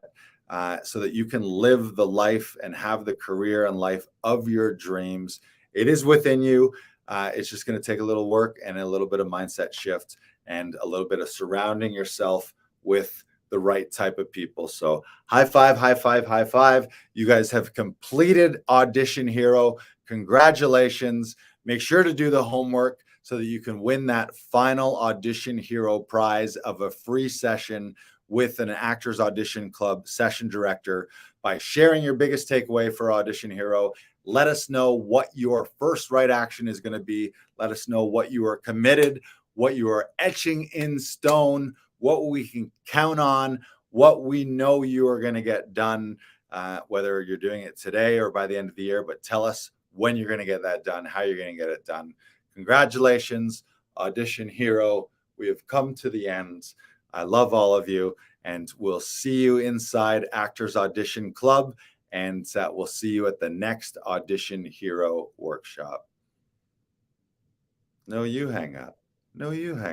so that you can live the life and have the career and life of your dreams. It is within you. It's just going to take a little work and a little bit of mindset shift and a little bit of surrounding yourself with the right type of people. So high five, high five, high five. You guys have completed Audition Hero. Congratulations. Make sure to do the homework so that you can win that final Audition Hero prize of a free session with an Actors Audition Club session director by sharing your biggest takeaway for Audition Hero. Let us know what your first right action is going to be. Let us know what you are committed, what you are etching in stone, what we can count on, what we know you are going to get done, whether you're doing it today or by the end of the year. But tell us when you're going to get that done, how you're going to get it done. Congratulations, Audition Hero. We have come to the end. I love all of you, and we'll see you inside Actors Audition Club, and we'll see you at the next Audition Hero workshop. No, you hang up. No, you hang